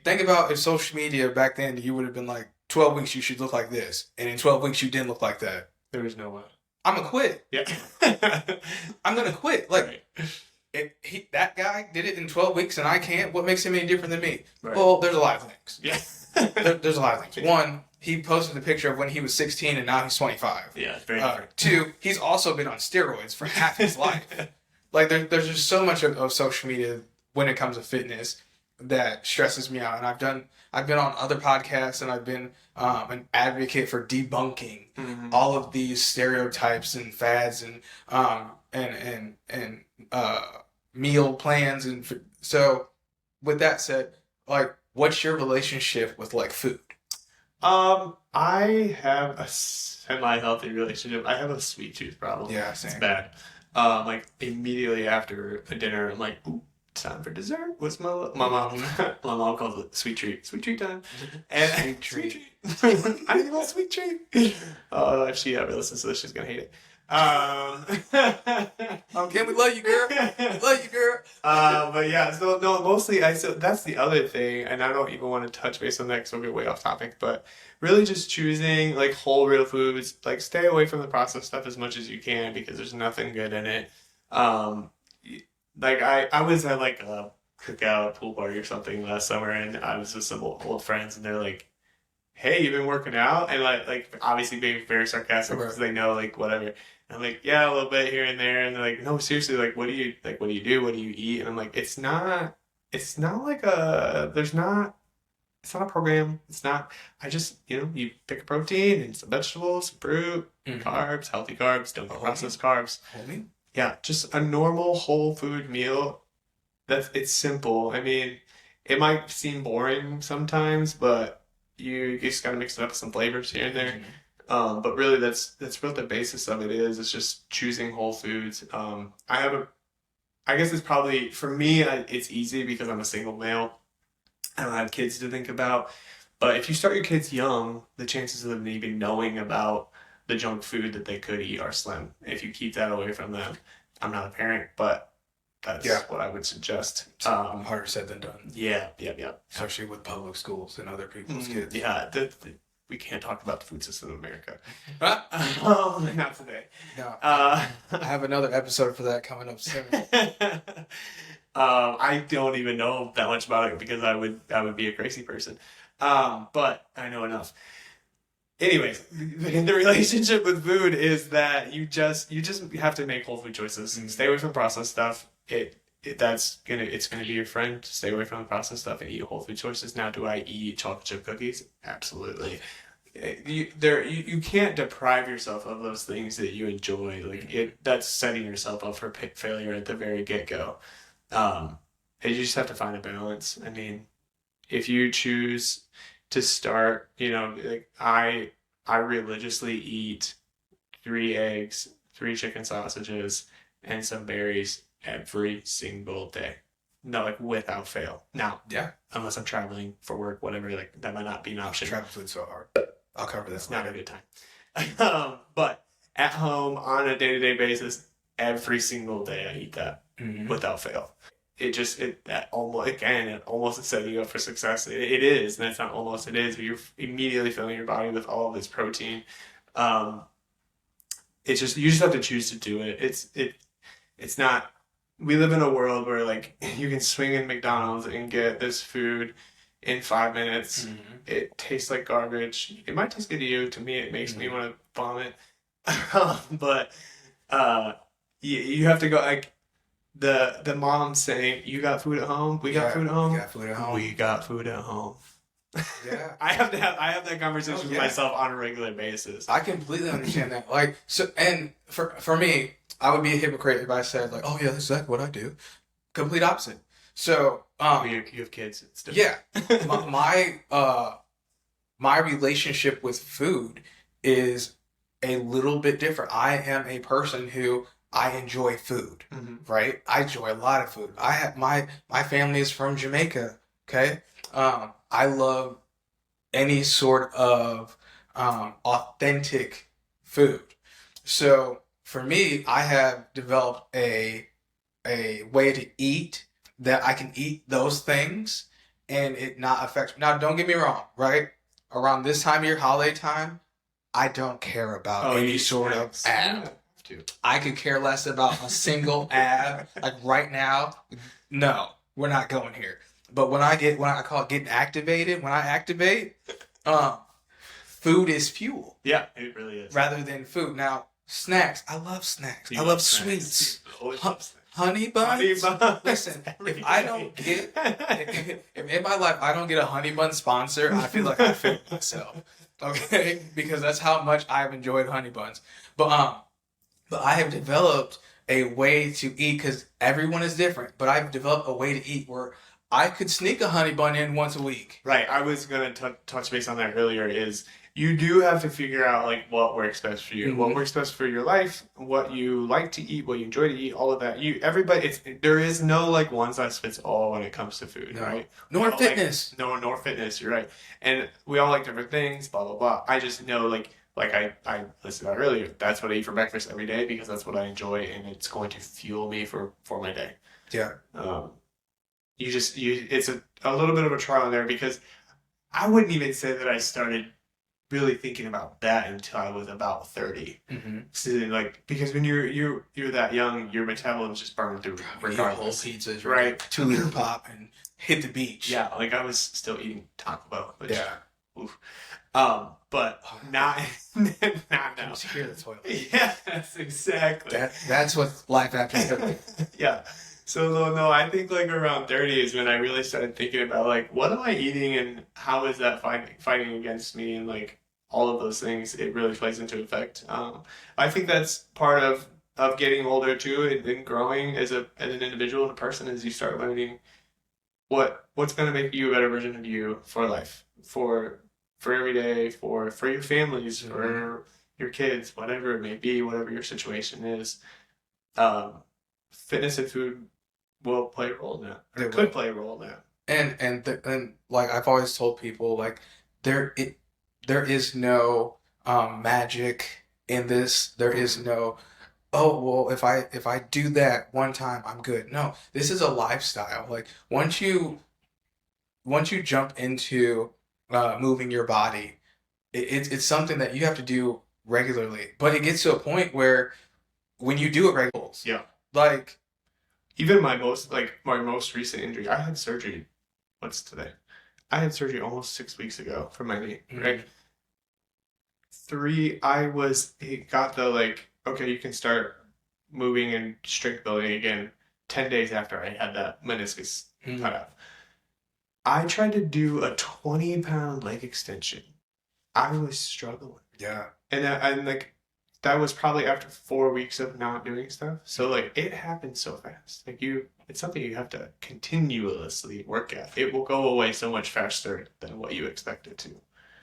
Speaker 2: Think about if social media back then, you would have been like 12 weeks you should look like this, and in 12 weeks you didn't look like that.
Speaker 3: There is no way.
Speaker 2: I'm gonna quit.
Speaker 3: Yeah.
Speaker 2: I'm gonna quit. Like,
Speaker 3: right.
Speaker 2: if that guy did it in 12 weeks and I can't, what makes him any different than me?
Speaker 3: Right.
Speaker 2: Well, there's a lot of things.
Speaker 3: Yeah.
Speaker 2: There's a lot of things. One, he posted a picture of when he was 16 and now he's 25.
Speaker 3: Yeah, very different.
Speaker 2: Two, he's also been on steroids for half his life. Like, there's just so much of social media when it comes to fitness that stresses me out. And I've been on other podcasts and I've been an advocate for debunking all of these stereotypes and fads and meal plans. And so with that said, like, what's your relationship with like food?
Speaker 3: I have a semi-healthy relationship. I have a sweet tooth problem.
Speaker 2: Yeah, same.
Speaker 3: It's bad. Like immediately after a dinner, I'm like, ooh, time for dessert. What's my mom? My mom calls it sweet treat. Sweet treat time. And
Speaker 2: Sweet treat.
Speaker 3: I need a little sweet treat. If she ever listens to this, she's gonna hate it.
Speaker 2: Can we love you, girl? Love you, girl.
Speaker 3: But yeah, so no, mostly so that's the other thing, and I don't even want to touch base on that because we'll get way off topic, but really just choosing like whole real foods, like stay away from the processed stuff as much as you can because there's nothing good in it. Like I was at like a cookout pool party or something last summer and I was with some old friends and they're like, hey, you've been working out? And like obviously being very sarcastic because they know like whatever. And I'm like, yeah, a little bit here and there. And they're like, no, seriously, like what do you do? What do you eat? And I'm like, it's not like it's not a program. It's not, I just, you pick a protein and some vegetables, some fruit, carbs, healthy carbs, don't get processed carbs.
Speaker 2: Homie?
Speaker 3: Yeah, just a normal whole food meal. It's simple. I mean, it might seem boring sometimes, but you just gotta mix it up with some flavors here and there. But really, that's what the basis of it is. It's just choosing whole foods. I guess it's probably for me. It's easy because I'm a single male. I don't have kids to think about. But if you start your kids young, the chances of them even knowing about the junk food that they could eat are slim. If you keep that away from them, I'm not a parent, but that's what I would suggest.
Speaker 2: Harder said than done.
Speaker 3: Yeah.
Speaker 2: Especially with public schools and other people's kids.
Speaker 3: Yeah, we can't talk about the food system in America. Not today.
Speaker 2: No. I have another episode for that coming up soon.
Speaker 3: I don't even know that much about it because I would be a crazy person. But I know enough. Anyways, the relationship with food is that you just have to make whole food choices and stay away from processed stuff. It's gonna be your friend. Stay away from the processed stuff and eat whole food choices. Now, do I eat chocolate chip cookies? Absolutely. You can't deprive yourself of those things that you enjoy. That's setting yourself up for failure at the very get-go. You just have to find a balance. I mean, if you choose to start, I religiously eat 3 eggs, 3 chicken sausages, and some berries every single day. No, without fail. Now, unless I'm traveling for work, whatever, that might not be an option.
Speaker 2: Travel food's so hard. I'll cover this.
Speaker 3: It's not a good time. But at home, on a day-to-day basis, every single day I eat that without fail. It almost is setting you up for success. It is, and that's not almost, it is, but you're immediately filling your body with all of this protein. You just have to choose to do it. It's not, we live in a world where you can swing in McDonald's and get this food in 5 minutes. It tastes like garbage. It might taste good to you. To me, it makes me want to vomit. But you have to go like the mom saying, "You got food at home? We got food at home.
Speaker 2: We got food at home.
Speaker 3: We got food at home."
Speaker 2: Yeah.
Speaker 3: I have that conversation with myself on a regular basis.
Speaker 2: I completely understand that. Like, so, and for me, I would be a hypocrite if I said like, "Oh yeah, that's exactly what I do." Complete opposite. So,
Speaker 3: You have kids. It's different.
Speaker 2: yeah, my relationship with food is a little bit different. I am a person who I enjoy food, right? I enjoy a lot of food. I have my family is from Jamaica. Okay, I love any sort of authentic food. So for me, I have developed a way to eat that I can eat those things and it not affect me. Now, don't get me wrong, right? Around this time of year, holiday time, I don't care about any sort of ab. I could care less about a single ab. Like right now, no, we're not going here. But when I call it getting activated, when I activate, food is fuel.
Speaker 3: Yeah, it really is.
Speaker 2: Rather than food. Now, snacks. I love snacks. I love sweets. Honey buns. Listen, if I don't get, if in my life I don't get a honey bun sponsor, I feel like I failed myself. Okay, because that's how much I've enjoyed honey buns. But I have developed a way to eat because everyone is different. But I've developed a way to eat where I could sneak a honey bun in once a week.
Speaker 3: Right. I was gonna touch base on that earlier. Is you do have to figure out like what works best for you, what works best for your life, what you like to eat, what you enjoy to eat, all of that. There is no like one size fits all when it comes to food, right?
Speaker 2: Nor fitness.
Speaker 3: Nor fitness. You're right. And we all like different things. Blah blah blah. I just know like I listed out earlier. That's what I eat for breakfast every day because that's what I enjoy and it's going to fuel me for my day.
Speaker 2: Yeah.
Speaker 3: It's a little bit of a trial in there because I wouldn't even say that I started really thinking about that until I was about 30. So like because when you're that young, your metabolism just burning through regardless.
Speaker 2: Whole pizzas,
Speaker 3: right?
Speaker 2: 2 liter pop and hit the beach.
Speaker 3: Yeah, like I was still eating Taco Bell. Which,
Speaker 2: yeah.
Speaker 3: Oof. But not now.
Speaker 2: Just hear the toilet.
Speaker 3: Yes, exactly.
Speaker 2: That's what life after.
Speaker 3: Yeah. So no, I think like around 30 is when I really started thinking about like what am I eating and how is that fighting against me and like all of those things. It really plays into effect. I think that's part of getting older too and growing as an individual and a person as you start learning what's going to make you a better version of you for life, for every day, for your families, for your kids, whatever it may be, whatever your situation is. Fitness and food will play a role in that. Or could play a role in that.
Speaker 2: And like I've always told people, like there is no magic in this. There is no, oh well, if I do that one time, I'm good. No, this is a lifestyle. Like once you jump into moving your body, it's something that you have to do regularly. But it gets to a point where when you do it regularly, like
Speaker 3: even my most recent injury, I had surgery. What's today? I had surgery almost 6 weeks ago for my knee. Right. It got the like, okay, you can start moving and strength building again 10 days after I had that meniscus cut off. I tried to do a 20-pound leg extension. I was struggling.
Speaker 2: Yeah.
Speaker 3: And like that was probably after 4 weeks of not doing stuff. So like it happened so fast. Like it's something you have to continuously work at. It will go away so much faster than what you expect it to.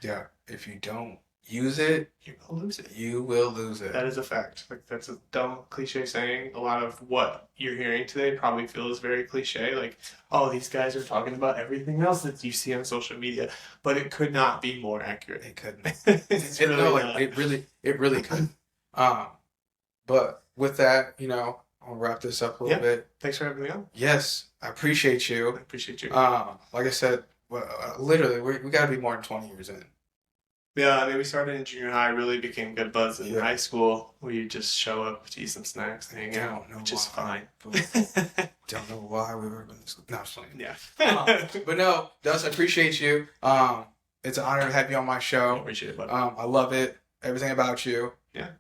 Speaker 2: Yeah. If you don't use it,
Speaker 3: you will lose it.
Speaker 2: You will lose it.
Speaker 3: That is a fact. Like that's a dumb cliche saying. A lot of what you're hearing today probably feels very cliche. Like, oh, these guys are talking about everything else that you see on social media, but it could not be more accurate.
Speaker 2: It couldn't. It really could. But with that, I'll wrap this up a little bit.
Speaker 3: Thanks for having me on.
Speaker 2: Yes, I appreciate you.
Speaker 3: I appreciate you.
Speaker 2: Like I said, literally, we got to be more than 20 years in.
Speaker 3: Yeah, I mean, we started in junior high, really became good buds in high school. We just show up to eat some snacks and hang out, which is fine.
Speaker 2: Don't know why we were going to. No, I'm just playing.
Speaker 3: Yeah.
Speaker 2: But no, Dust, I appreciate you. It's an honor to have you on my show.
Speaker 3: Appreciate it, buddy.
Speaker 2: I love it. Everything about you.
Speaker 3: Yeah.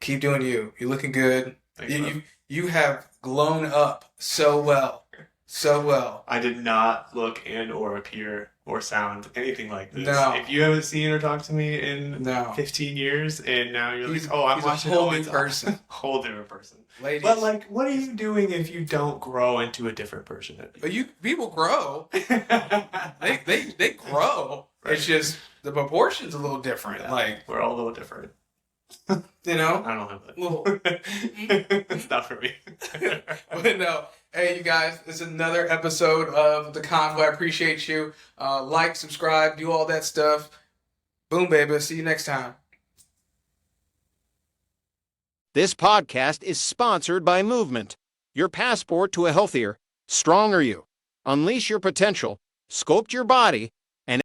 Speaker 2: Keep doing you. You're looking good.
Speaker 3: Thanks,
Speaker 2: You have grown up so well. So well.
Speaker 3: I did not look and or appear or sound anything like this.
Speaker 2: No.
Speaker 3: If you haven't seen or talked to me in
Speaker 2: No.
Speaker 3: 15 years and now you're
Speaker 2: He's-
Speaker 3: like, oh, I'm
Speaker 2: he's a
Speaker 3: watching
Speaker 2: whole
Speaker 3: oh,
Speaker 2: new
Speaker 3: it's a
Speaker 2: person.
Speaker 3: whole different person.
Speaker 2: Ladies.
Speaker 3: But like, what are you doing if you don't grow into a different person?
Speaker 2: But people grow. They grow.
Speaker 3: Right.
Speaker 2: It's just the proportions a little different.
Speaker 3: Yeah,
Speaker 2: like,
Speaker 3: we're all a little different.
Speaker 2: you know?
Speaker 3: I don't have that.
Speaker 2: Little.
Speaker 3: It's not for me.
Speaker 2: But no. Hey, you guys, it's another episode of The Convo. I appreciate you. Like, subscribe, do all that stuff. Boom, baby. See you next time.
Speaker 4: This podcast is sponsored by Movement, your passport to a healthier, stronger you. Unleash your potential, sculpt your body,